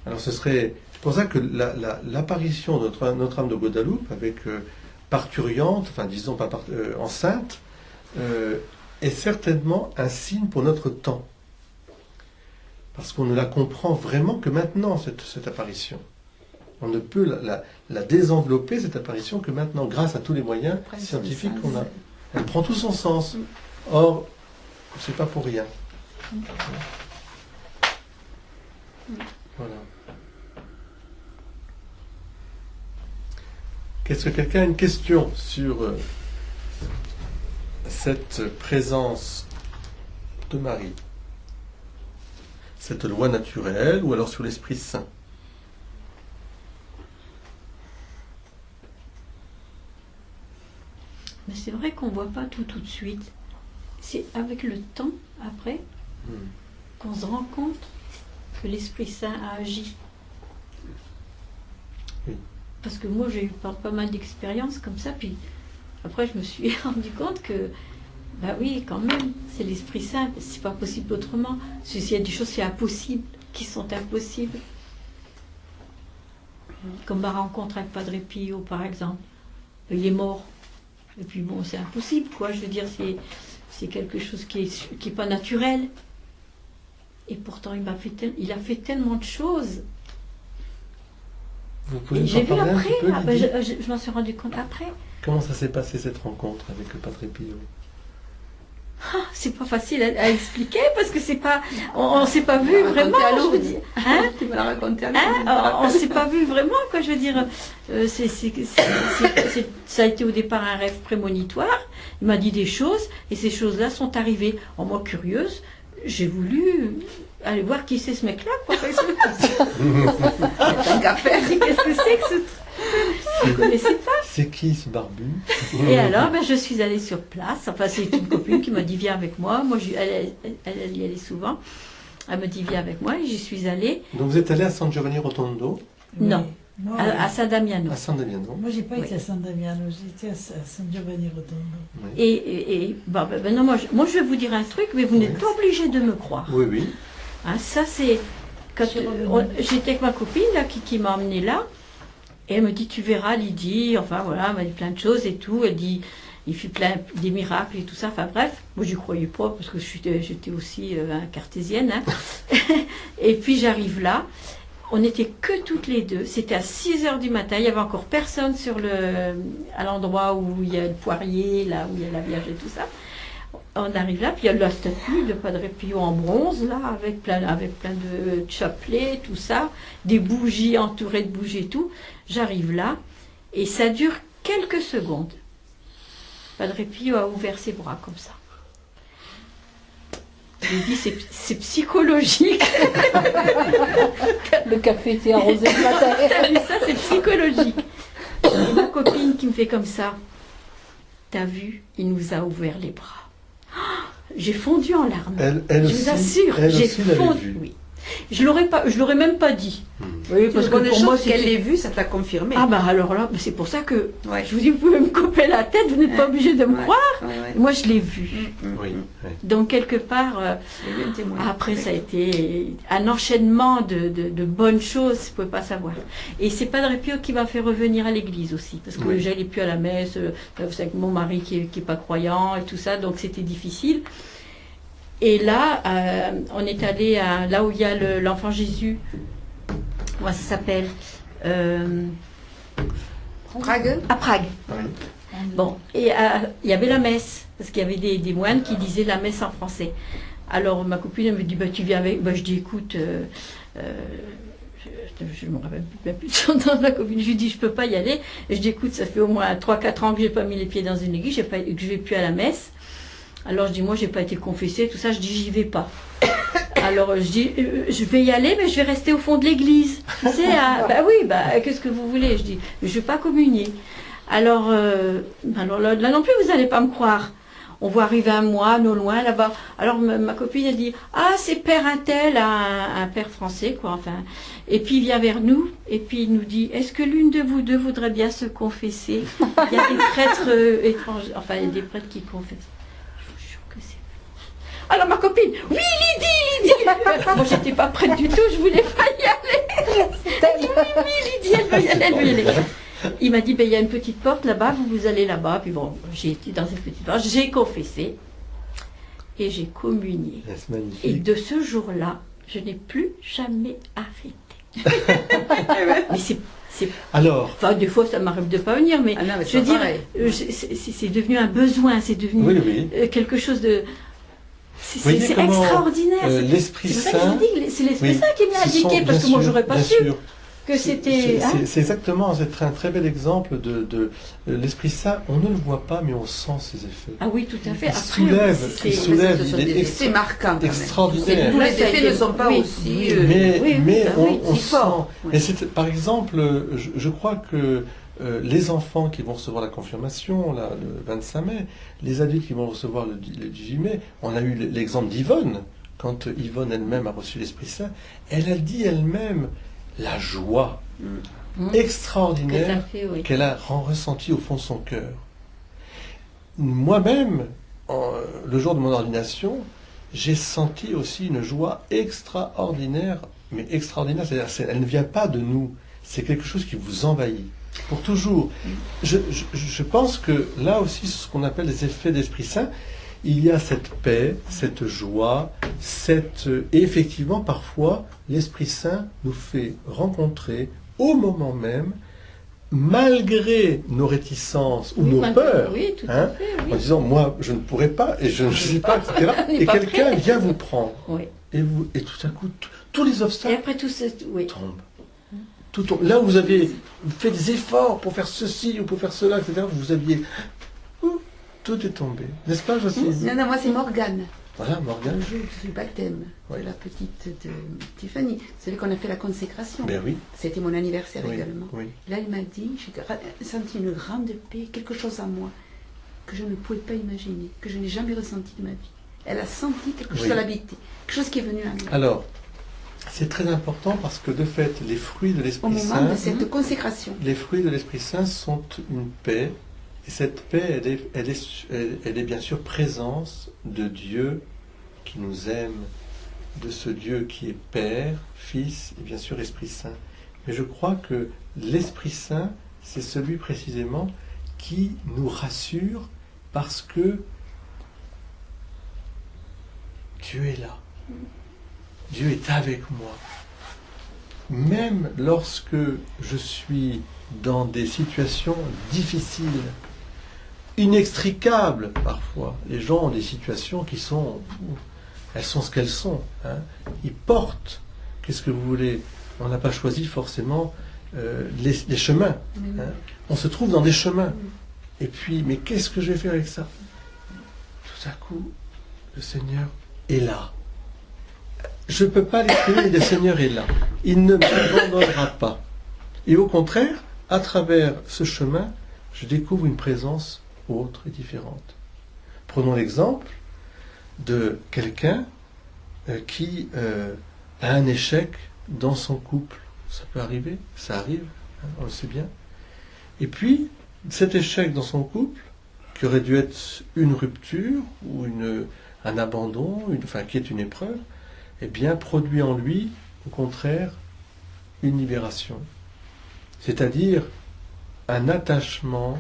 Alors c'est pour ça que l'apparition de Notre-Dame de Guadeloupe, avec parturiante, enfin disons pas enceinte, est certainement un signe pour notre temps. Parce qu'on ne la comprend vraiment que maintenant, cette apparition. On ne peut la désenvelopper, cette apparition, que maintenant, grâce à tous les moyens scientifiques qu'on a. Elle prend tout son sens. Or, c'est pas pour rien. Voilà. Qu'est-ce que quelqu'un a une question sur cette présence de Marie, cette loi naturelle, ou alors sur l'Esprit Saint? Mais c'est vrai qu'on ne voit pas tout de suite. C'est avec le temps, après, qu'on se rend compte que l'Esprit Saint a agi. Oui. Parce que moi, j'ai eu pas mal d'expériences comme ça, puis après, je me suis rendu compte que, bah oui, quand même, c'est l'Esprit Saint, c'est pas possible autrement. Parce qu'il y a des choses qui sont impossibles, qui sont impossibles. Comme ma rencontre avec Padre Pio, par exemple. Il est mort. Et puis bon, c'est impossible, quoi. Je veux dire, c'est quelque chose qui est pas naturel. Et pourtant, il a fait tellement de choses. Vous pouvez J'ai vu parler après, un petit peu, je m'en suis rendu compte après. Comment ça s'est passé, cette rencontre avec le Padre Pio? C'est pas facile à expliquer parce que c'est pas, on s'est pas vu vraiment. Je veux dire, hein? Tu me l'as raconté à Hein, on s'est pas vu vraiment, quoi. Je veux dire, ça a été au départ un rêve prémonitoire. Il m'a dit des choses et ces choses-là sont arrivées. En moi, curieuse, j'ai voulu aller voir qui c'est ce mec-là, quoi. Tant qu'à faire. Qu'est-ce que c'est que ce truc? Je ne connaissais pas. C'est qui ce barbu? Et alors, je suis allée sur place. Enfin, c'est une copine qui m'a dit viens avec moi. Moi, elle y allait souvent. Elle me dit viens avec moi et j'y suis allée. Donc vous êtes allé à San Giovanni Rotondo? Non, Moi, à San Damiano. À San Damiano. moi j'ai pas Oui. été à San Damiano, j'étais à San Giovanni Rotondo. Oui. Et non, moi, je vais vous dire un truc, mais vous n'êtes pas obligé de me croire. Oui, oui. Hein, ça, c'est quand j'étais avec ma copine là, qui m'a emmenée là. Et elle me dit, tu verras Lydie, enfin voilà, elle m'a dit plein de choses et tout. Elle dit, il fit plein des miracles et tout ça. Enfin bref, moi je croyais pas parce que j'étais aussi cartésienne. Hein. Et puis j'arrive là, on n'était que toutes les deux. C'était à 6h du matin, il n'y avait encore personne à l'endroit où il y a le poirier, là où il y a la Vierge et tout ça. On arrive là, puis il y a la statue de Padre Pio en bronze, là, avec plein de chapelets, tout ça, des bougies entourées de bougies et tout. J'arrive là, et ça dure quelques secondes. Padre Pio a ouvert ses bras comme ça. J'ai dit, c'est psychologique. Le café était arrosé de matin. Ça, c'est psychologique. Et ma copine qui me fait comme ça, t'as vu, il nous a ouvert les bras. J'ai fondu en larmes. Elle je vous assure, j'ai fondu. Oui. Je l'aurais même pas dit. Oui, parce que pour moi, qu'elle l'ait vu, ça t'a confirmé. Ah bah alors là, c'est pour ça que Ouais. je vous dis, vous pouvez me couper la tête, vous n'êtes pas obligé de me croire. Ouais. Moi, je l'ai vu. Oui. Donc quelque part, J'ai vu un témoin. après ça a été un enchaînement de bonnes choses, vous ne pouvez pas savoir. Et c'est Padre Pio qui m'a fait revenir à l'église aussi, parce que Oui. j'allais plus à la messe, vous savez que mon mari qui est pas croyant et tout ça, donc c'était difficile. Et là, on est allé là où il y a l'enfant Jésus. Comment ça s'appelle Prague. À Prague. Oui. Bon, et il y avait la messe, parce qu'il y avait des moines qui disaient la messe en français. Alors ma copine elle me dit, bah, tu viens avec. Bah, je dis, écoute, je ne me rappelle même plus de son nom, ma copine. Je lui dis, je ne peux pas y aller. Et je dis, écoute, ça fait au moins 3-4 ans que je n'ai pas mis les pieds dans une église, que je ne vais plus à la messe. Alors je dis, moi, je n'ai pas été confessée, tout ça, je dis, j'y vais pas. Alors je dis, je vais y aller, mais je vais rester au fond de l'église. Tu sais, bah oui, bah qu'est-ce que vous voulez? Je dis, je ne vais pas communier. Alors là non plus, vous n'allez pas me croire. On voit arriver un moine au loin là-bas. Alors ma copine, elle dit, ah, c'est père un tel, un père français, quoi, enfin. Et puis il vient vers nous, et puis il nous dit, est-ce que l'une de vous deux voudrait bien se confesser? Il y a des prêtres étrangers, enfin, il y a des prêtres qui confessent. Je vous jure que c'est... Alors ma copine, oui, Lydie. Moi, j'étais pas prête du tout, je voulais pas y aller. Elle dit, oui, Lydie, elle veut y aller, elle veut y aller. Il m'a dit, ben, il y a une petite porte là-bas, vous allez là-bas. Puis bon, j'ai été dans cette petite porte, j'ai confessé et j'ai communié. C'est magnifique. Et de ce jour-là, je n'ai plus jamais arrêté. Mais c'est... Alors, Enfin, des fois, ça m'arrive de pas venir, mais, Ah non, mais je veux c'est dire, pareil. c'est devenu un besoin, c'est devenu oui. quelque chose de... C'est Voyez comment, extraordinaire. l'Esprit C'est pour ça Saint... que je dis, c'est l'Esprit Oui, Saint qui me l'a ce sont, indiqué, parce que bien moi, sûr, j'aurais pas bien su sûr. que c'était... hein. C'est exactement, c'est un très bel exemple de l'Esprit Saint. On ne le voit pas, mais on sent ses effets. Ah oui, tout à fait. Il Après, soulève, c'est- il soulève, Ce sont il des est effets marquants. quand même. extraordinaire. Tous Là, les ça a effets été- ne sont pas oui, aussi. oui, Mais, oui, mais bah on, oui, on si sent. fort. Oui. Et c'est, par exemple, je crois que les enfants qui vont recevoir la confirmation là, le 25 mai, les adultes qui vont recevoir le 18 mai, on a eu l'exemple d'Yvonne, quand Yvonne elle-même a reçu l'Esprit Saint, elle a dit elle-même la joie Mmh. extraordinaire Tout à fait, oui. qu'elle a ressenti au fond de son cœur. Moi-même, le jour de mon ordination, j'ai senti aussi une joie extraordinaire, mais extraordinaire, c'est-à-dire elle ne vient pas de nous, c'est quelque chose qui vous envahit, pour toujours. Je pense que là aussi, c'est ce qu'on appelle les effets d'Esprit Saint, il y a cette paix, cette joie, et effectivement, parfois, l'Esprit Saint nous fait rencontrer au moment même, malgré nos réticences ou Oui, nos maintenant, peurs, oui, tout hein, à fait, oui. en disant moi je ne pourrais pas et je ne sais pas, etc. On n'est Et pas quelqu'un prêt. vient vous prendre Oui. et tout à coup tous les Et obstacles après tout ça, oui. tombent. Tout tombe. Là où vous avez fait des efforts pour faire ceci ou pour faire cela, etc. Vous aviez tout est tombé, n'est-ce pas, Jocelyne? Non, moi c'est Morgane. Voilà, Morgane. Le jour du baptême Oui. de la petite de Tiffany, celui qu'on a fait la consécration. Ben oui, C'était mon anniversaire oui, également. oui. Là, il m'a dit, j'ai senti une grande paix, quelque chose en moi que je ne pouvais pas imaginer, que je n'ai jamais ressenti de ma vie. Elle a senti quelque chose Oui. à l'habiter, quelque chose qui est venu à moi. Alors, c'est très important parce que de fait, les fruits de Au l'Esprit moment Saint, de cette consécration. les fruits de l'Esprit Saint sont une paix, et cette paix, elle est bien sûr présence de Dieu qui nous aime, de ce Dieu qui est Père, Fils et bien sûr Esprit Saint. Mais je crois que l'Esprit Saint, c'est celui précisément qui nous rassure parce que Dieu est là. Dieu est avec moi. Même lorsque je suis dans des situations difficiles, inextricables parfois. Les gens ont des situations qui sont... Elles sont ce qu'elles sont. Hein. Ils portent. Qu'est-ce que vous voulez? On n'a pas choisi forcément les chemins. Hein. On se trouve dans des chemins. Et puis, mais qu'est-ce que je vais faire avec ça? Tout à coup, le Seigneur est là. Je ne peux pas l'exprimer, mais le Seigneur est là. Il ne m'abandonnera pas. Et au contraire, à travers ce chemin, je découvre une présence autre et différente. Prenons l'exemple de quelqu'un qui a un échec dans son couple. Ça peut arriver, ça arrive, hein, on le sait bien. Et puis, cet échec dans son couple, qui aurait dû être une rupture ou un abandon, qui est une épreuve, eh bien, produit en lui, au contraire, une libération. C'est-à-dire un attachement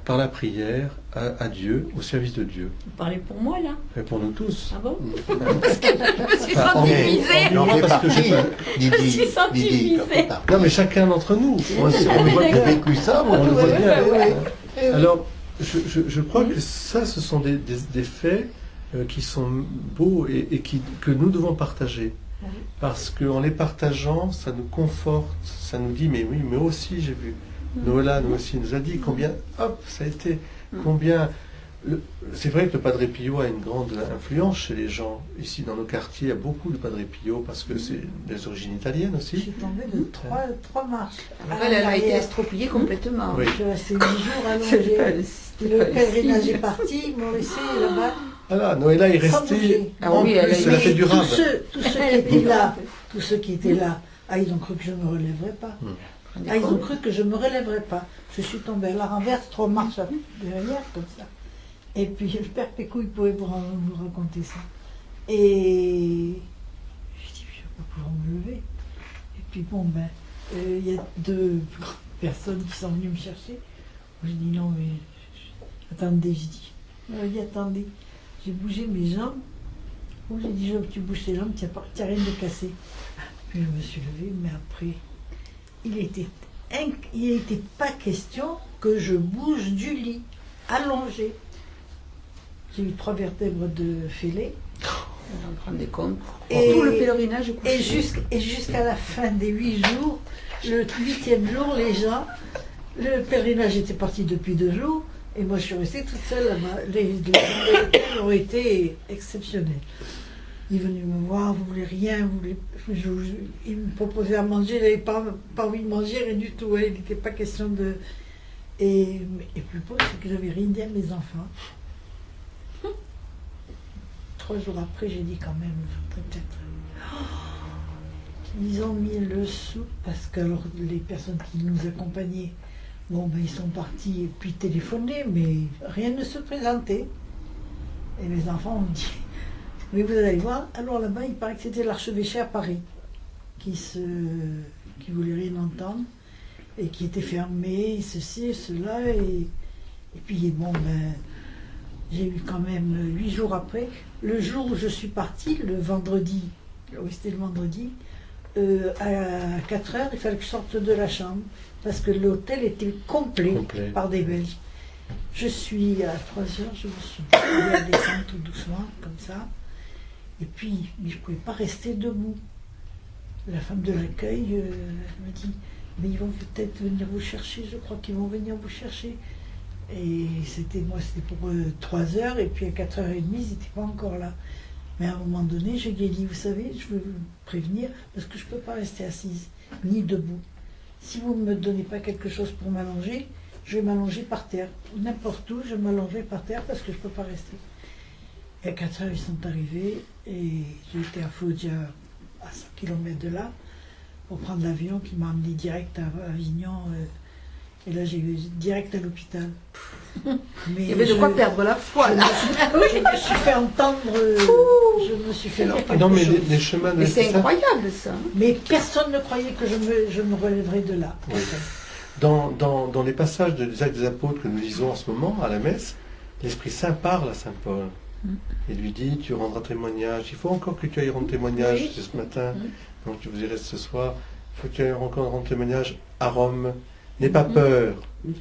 par la prière à Dieu, au service de Dieu. Vous parlez pour moi, là? Et pour nous tous. Ah bon? Je me suis sentie visée. J'en fais parce que partie, Je me suis sentie Lydie, j'en visée. fais partie. Non, mais chacun d'entre nous. On le voit J'ai bien. vécu ça, moi. On le voit bien. oui. Alors, je crois que ça, ce sont des faits qui sont beaux et que nous devons partager. Parce qu'en les partageant, ça nous conforte, ça nous dit, mais oui, mais aussi j'ai vu. Noëlla nous aussi nous a dit combien, hop, ça a été, combien... C'est vrai que le Padre Pio a une grande influence chez les gens. Ici, dans nos quartiers, il y a beaucoup de Padre Pio parce que c'est des origines italiennes Je suis aussi. tombée de trois marches. Alors, elle a été estropiée complètement. Oui. Je suis restée 10 jours C'était pas- allongée. c'était Le pas pèlerinage ici. est parti, ils m'ont laissé là-bas. Voilà, Noëlla est Sans restée, bouger. Ah en oui, elle a plus, eu- elle a fait du rab. Tous ceux qui étaient là, ils ont cru que je ne me relèverais pas. Ils ont cru que je ne me relèverais pas. Je suis tombée à la renverse, 3 marches derrière, comme ça. Et puis le père Pécou, il pouvait vous raconter ça. Et je dis, je ne vais pas pouvoir me lever. Et puis bon, il y a 2 personnes qui sont venues me chercher. J'ai dit non, mais attendez, j'ai dit. Oui, attendez. J'ai bougé mes jambes. Oh, j'ai dit, tu bouges tes jambes, tu n'as rien de cassé. Puis je me suis levée, mais après, il n'était pas question que je bouge du lit, allongée. J'ai eu 3 vertèbres de fêlée. Vous en rendez compte. Et- Tout le pèlerinage Et jusqu'à la fin des 8 jours, le 8e jour, le pèlerinage était parti depuis 2 jours, et moi je suis restée toute seule là-bas. Les gens ont été exceptionnels. Il est venu me voir, vous voulez rien, il me proposait à manger, il n'avait pas envie de manger, rien du tout, hein, il n'était pas question de... Et plus beau, c'est que j'avais rien dit à mes enfants. 3 jours après, j'ai dit quand même, peut-être... Ils ont mis le sou, parce que alors, les personnes qui nous accompagnaient, ils sont partis et puis téléphonaient, mais rien ne se présentait. Et mes enfants ont dit... Mais vous allez voir, alors là-bas, il paraît que c'était l'archevêché à Paris qui voulait rien entendre et qui était fermé, ceci et cela. Et puis, j'ai eu quand même 8 jours après. Le jour où je suis partie, le vendredi, oui, c'était le vendredi, à 4 heures, il fallait que je sorte de la chambre parce que l'hôtel était complet par des Belges. Je suis à 3 heures, je me suis dit, à descendre tout doucement, comme ça. Et puis, mais je ne pouvais pas rester debout. La femme de l'accueil me dit, mais ils vont peut-être venir vous chercher, je crois qu'ils vont venir vous chercher. Et c'était pour 3 heures, et puis à 4h30, ils n'étaient pas encore là. Mais à un moment donné, je lui ai dit, vous savez, je veux vous prévenir, parce que je ne peux pas rester assise, ni debout. Si vous ne me donnez pas quelque chose pour m'allonger, je vais m'allonger par terre. N'importe où, je m'allongerai par terre, parce que je ne peux pas rester. Et à 4 heures, ils sont arrivés, et j'étais à Foggia, à 100 km de là, pour prendre l'avion qui m'a amené direct à Avignon. Et là, j'ai eu direct à l'hôpital. Il y avait de quoi perdre la foi, là. Je me suis fait entendre, je me suis fait entendre. Non, mais les chemins de... Mais c'est incroyable, ça. Mais personne ne croyait que je me relèverais de là. Oui. Dans les passages des Actes des Apôtres que nous lisons en ce moment à la messe, l'Esprit Saint parle à Saint Paul. Il lui dit, tu rendras témoignage. Il faut encore que tu ailles rendre témoignage ce matin. Donc vous irez ce soir. Il faut que tu ailles encore rendre témoignage à Rome. N'aie pas peur.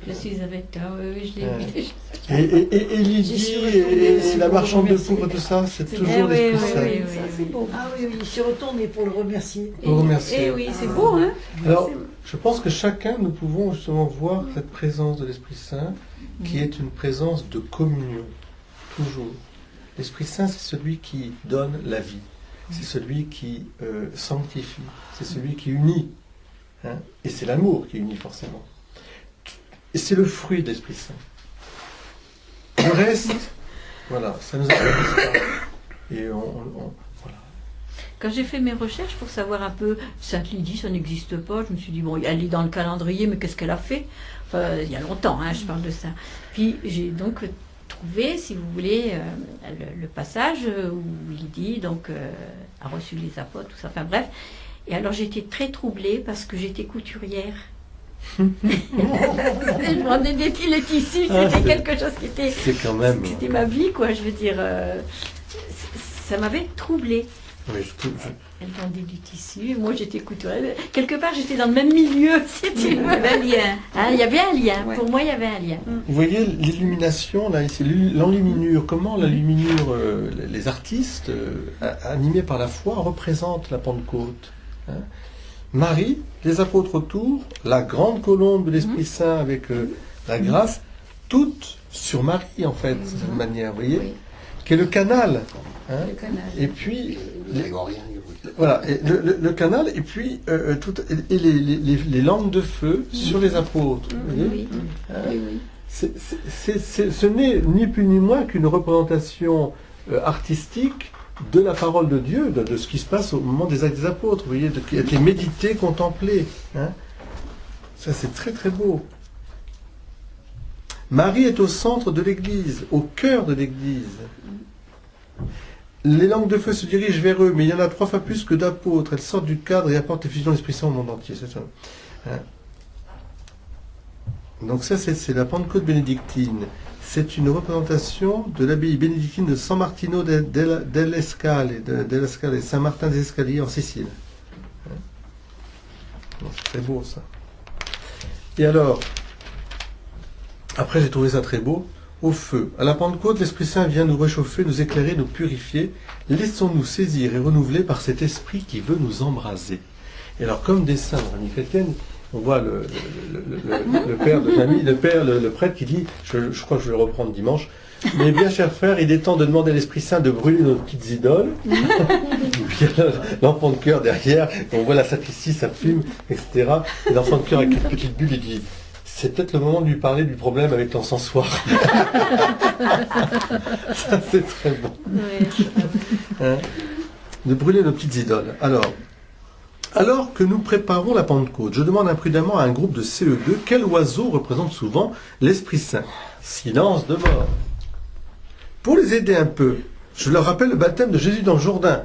Elisabeth, oui, je l'ai vu déjà. Et Lydie, et la marchande de poudre, tout ça, c'est toujours l'Esprit Saint. Ça, c'est beau. Ah oui, il se retourne pour le remercier. Pour remercier. Et oui, c'est beau, hein. Alors, je pense que chacun, nous pouvons justement voir cette présence de l'Esprit Saint, qui est une présence de communion, toujours. L'Esprit Saint, c'est celui qui donne la vie, c'est celui qui sanctifie, c'est celui qui unit. Hein, et c'est l'amour qui unit forcément. Et c'est le fruit de l'Esprit Saint. Le reste, voilà, ça nous intéresse pas. Et voilà. Quand j'ai fait mes recherches pour savoir un peu, Sainte Lydie, ça n'existe pas, je me suis dit, bon, elle est dans le calendrier, mais qu'est-ce qu'elle a fait? Enfin, il y a longtemps, hein, je parle de ça. Puis j'ai donc trouvé, si vous voulez, le passage où Lydie donc, a reçu les apôtres, tout ça, enfin bref. Et alors j'étais très troublée parce que j'étais couturière. Je vendais les tissus, c'était quelque chose qui était... C'est quand même... C'était ma vie, quoi, je veux dire. Ça m'avait troublée. Oui, Elle vendait du tissu, moi j'étais couturière. Quelque part j'étais dans le même milieu, si tu veux. Il y avait un lien. Hein, il y avait un lien, pour moi il y avait un lien. Vous voyez l'illumination, là, ici, l'enluminure, comment l'enluminure, les artistes, animés par la foi, représentent la Pentecôte. Hein. Marie, les apôtres autour, la grande colombe de l'Esprit Saint avec la grâce, toutes sur Marie en fait, de cette manière, vous voyez, qui est le canal. Hein. Le canal. Et puis, Grégorien, voilà, et le canal, et puis les langues de feu sur les apôtres. Vous voyez. Ce n'est ni plus ni moins qu'une représentation artistique de la parole de Dieu, de ce qui se passe au moment des actes des apôtres, vous voyez, qui a été médité, contemplé. Hein. Ça, c'est très très beau. Marie est au centre de l'Église, au cœur de l'Église. Les langues de feu se dirigent vers eux, mais il y en a 3 fois plus que d'apôtres. Elles sortent du cadre et apportent l'effusion de l'Esprit Saint au monde entier. C'est ça. Hein. Donc ça, c'est la Pentecôte bénédictine. C'est une représentation de l'abbaye bénédictine de San Martino delle Scale et Saint-Martin des Escaliers en Sicile. C'est très beau ça. Et alors, après j'ai trouvé ça très beau, au feu. À la Pentecôte, l'Esprit Saint vient nous réchauffer, nous éclairer, nous purifier. Laissons-nous saisir et renouveler par cet esprit qui veut nous embraser. Et alors, comme des saints dans la vie chrétienne, on voit le père de famille, le prêtre qui dit, je crois que je vais le reprendre dimanche, mais bien cher frère, il est temps de demander à l'Esprit Saint de brûler nos petites idoles. Puis l'enfant de cœur derrière, on voit la sacristie, ça fume, etc. Et l'enfant de cœur avec une petite bulle, il dit, c'est peut-être le moment de lui parler du problème avec l'encensoir. Ça, c'est très bon. Hein, de brûler nos petites idoles. Alors que nous préparons la Pentecôte, je demande imprudemment à un groupe de CE2 quel oiseau représente souvent l'Esprit Saint. Silence de mort. Pour les aider un peu, je leur rappelle le baptême de Jésus dans le Jourdain.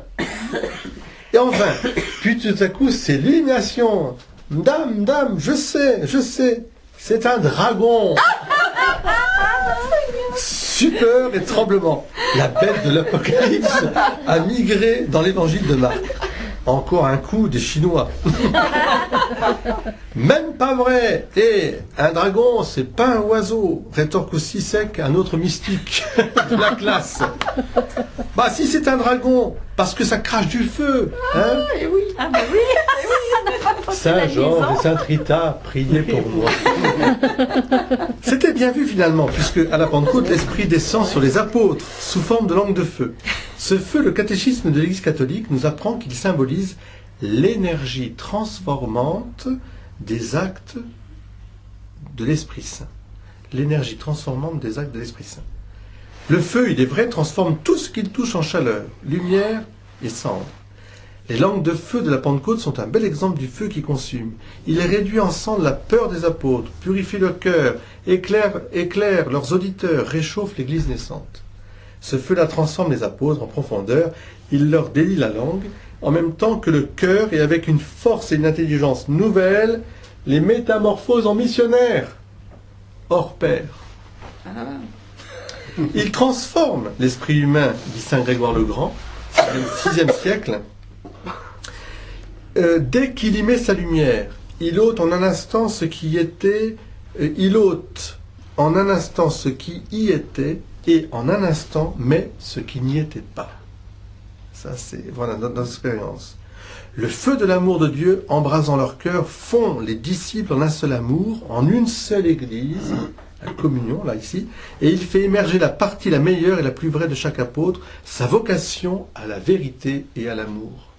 Et enfin, puis tout à coup, c'est l'illumination. Dame, je sais, c'est un dragon. Stupeur et tremblement. La bête de l'Apocalypse a migré dans l'évangile de Marc. Encore un coup des Chinois. Même pas vrai. Et un dragon, c'est pas un oiseau. Rétorque aussi sec un autre mystique de la classe. Bah si c'est un dragon, parce que ça crache du feu. Hein. Et oui. Ah bah oui. Saint Jean et Sainte Rita, priez pour moi. C'était bien vu finalement, puisque à la Pentecôte, l'Esprit descend sur les apôtres sous forme de langue de feu. Ce feu, le catéchisme de l'Église catholique nous apprend qu'il symbolise l'énergie transformante des actes de l'Esprit Saint. L'énergie transformante des actes de l'Esprit Saint. Le feu, il est vrai, transforme tout ce qu'il touche en chaleur, lumière et cendre. Les langues de feu de la Pentecôte sont un bel exemple du feu qui consume. Il réduit en cendres la peur des apôtres, purifie leur cœur, éclaire leurs auditeurs, réchauffe l'Église naissante. Ce feu la transforme les apôtres en profondeur, il leur délie la langue, en même temps que le cœur, et avec une force et une intelligence nouvelles, les métamorphose en missionnaires, hors pair. Il transforme l'esprit humain, dit saint Grégoire le Grand, c'est au VIe siècle. Dès qu'il y met sa lumière, il ôte en un instant ce qui était, il ôte en un instant ce qui y était, et en un instant met ce qui n'y était pas. Ça, c'est voilà notre expérience. Le feu de l'amour de Dieu, embrasant leur cœur, fond les disciples en un seul amour, en une seule Église, la communion, là, ici, et il fait émerger la partie la meilleure et la plus vraie de chaque apôtre, sa vocation à la vérité et à l'amour.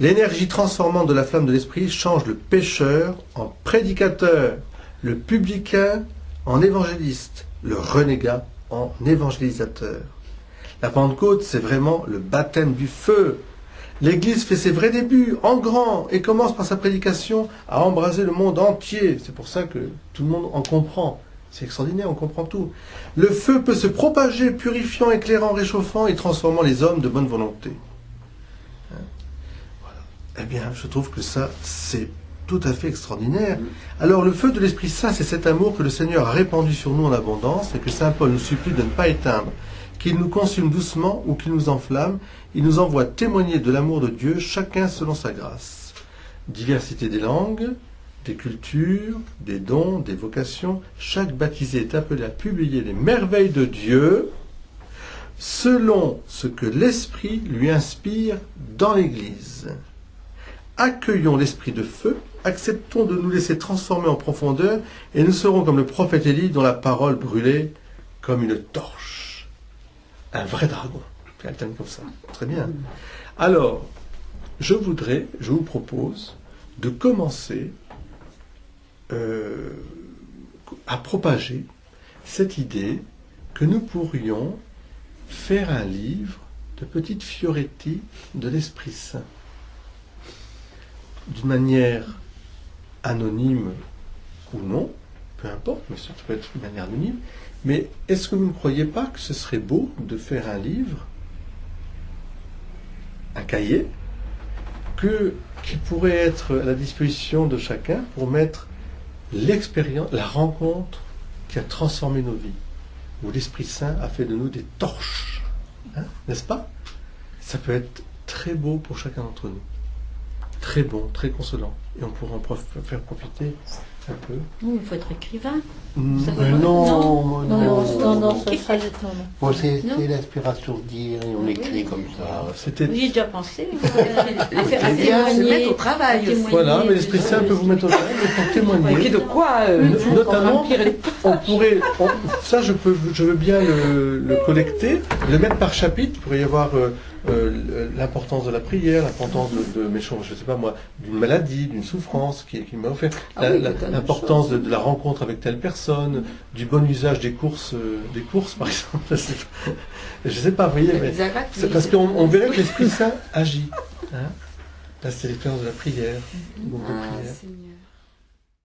L'énergie transformante de la flamme de l'Esprit change le pécheur en prédicateur, le publicain en évangéliste, le renégat en évangélisateur. La Pentecôte, c'est vraiment le baptême du feu. L'Église fait ses vrais débuts, en grand, et commence par sa prédication à embraser le monde entier. C'est pour ça que tout le monde en comprend. C'est extraordinaire, on comprend tout. Le feu peut se propager, purifiant, éclairant, réchauffant et transformant les hommes de bonne volonté. Voilà. Eh bien, je trouve que ça, c'est tout à fait extraordinaire. Alors, le feu de l'Esprit Saint, c'est cet amour que le Seigneur a répandu sur nous en abondance et que saint Paul nous supplie de ne pas éteindre. Qu'il nous consume doucement ou qu'il nous enflamme, il nous envoie témoigner de l'amour de Dieu, chacun selon sa grâce. Diversité des langues, des cultures, des dons, des vocations, chaque baptisé est appelé à publier les merveilles de Dieu selon ce que l'Esprit lui inspire dans l'Église. Accueillons l'Esprit de feu, acceptons de nous laisser transformer en profondeur et nous serons comme le prophète Élie dont la parole brûlait comme une torche. Un vrai dragon. Un thème comme ça. Très bien. Alors, je vous propose de commencer à propager cette idée que nous pourrions faire un livre de petites fioretti de l'Esprit Saint. D'une manière anonyme ou non, peu importe, mais ça peut être d'une manière anonyme. Mais est-ce que vous ne croyez pas que ce serait beau de faire un livre, un cahier, qui pourrait être à la disposition de chacun pour mettre l'expérience, la rencontre qui a transformé nos vies, où l'Esprit Saint a fait de nous des torches, n'est-ce pas? Ça peut être très beau pour chacun d'entre nous, très bon, très consolant, et on pourra en faire profiter un peu. Il faut être écrivain. Non, Ça non, ça sera le temps. Bon, c'est l'inspiration de dire et on écrit comme ça. C'était... J'y ai déjà pensé. C'est bien, se mettre au travail aussi. Voilà, mais l'Esprit Saint peut vous mettre au travail pour témoigner. De quoi Notamment, on pourrait, ça je veux bien le collecter, le mettre par chapitre. Il pourrait y avoir l'importance de la prière, l'importance de mes choses, je sais pas moi, d'une maladie, d'une souffrance qui m'a offert, l'importance de la rencontre avec telle personne, du bon usage des courses par exemple. Je sais pas, vous voyez, mais c'est parce qu'on verrait que l'Esprit Saint agit. Là, c'est l'expérience de la prière. Seigneur.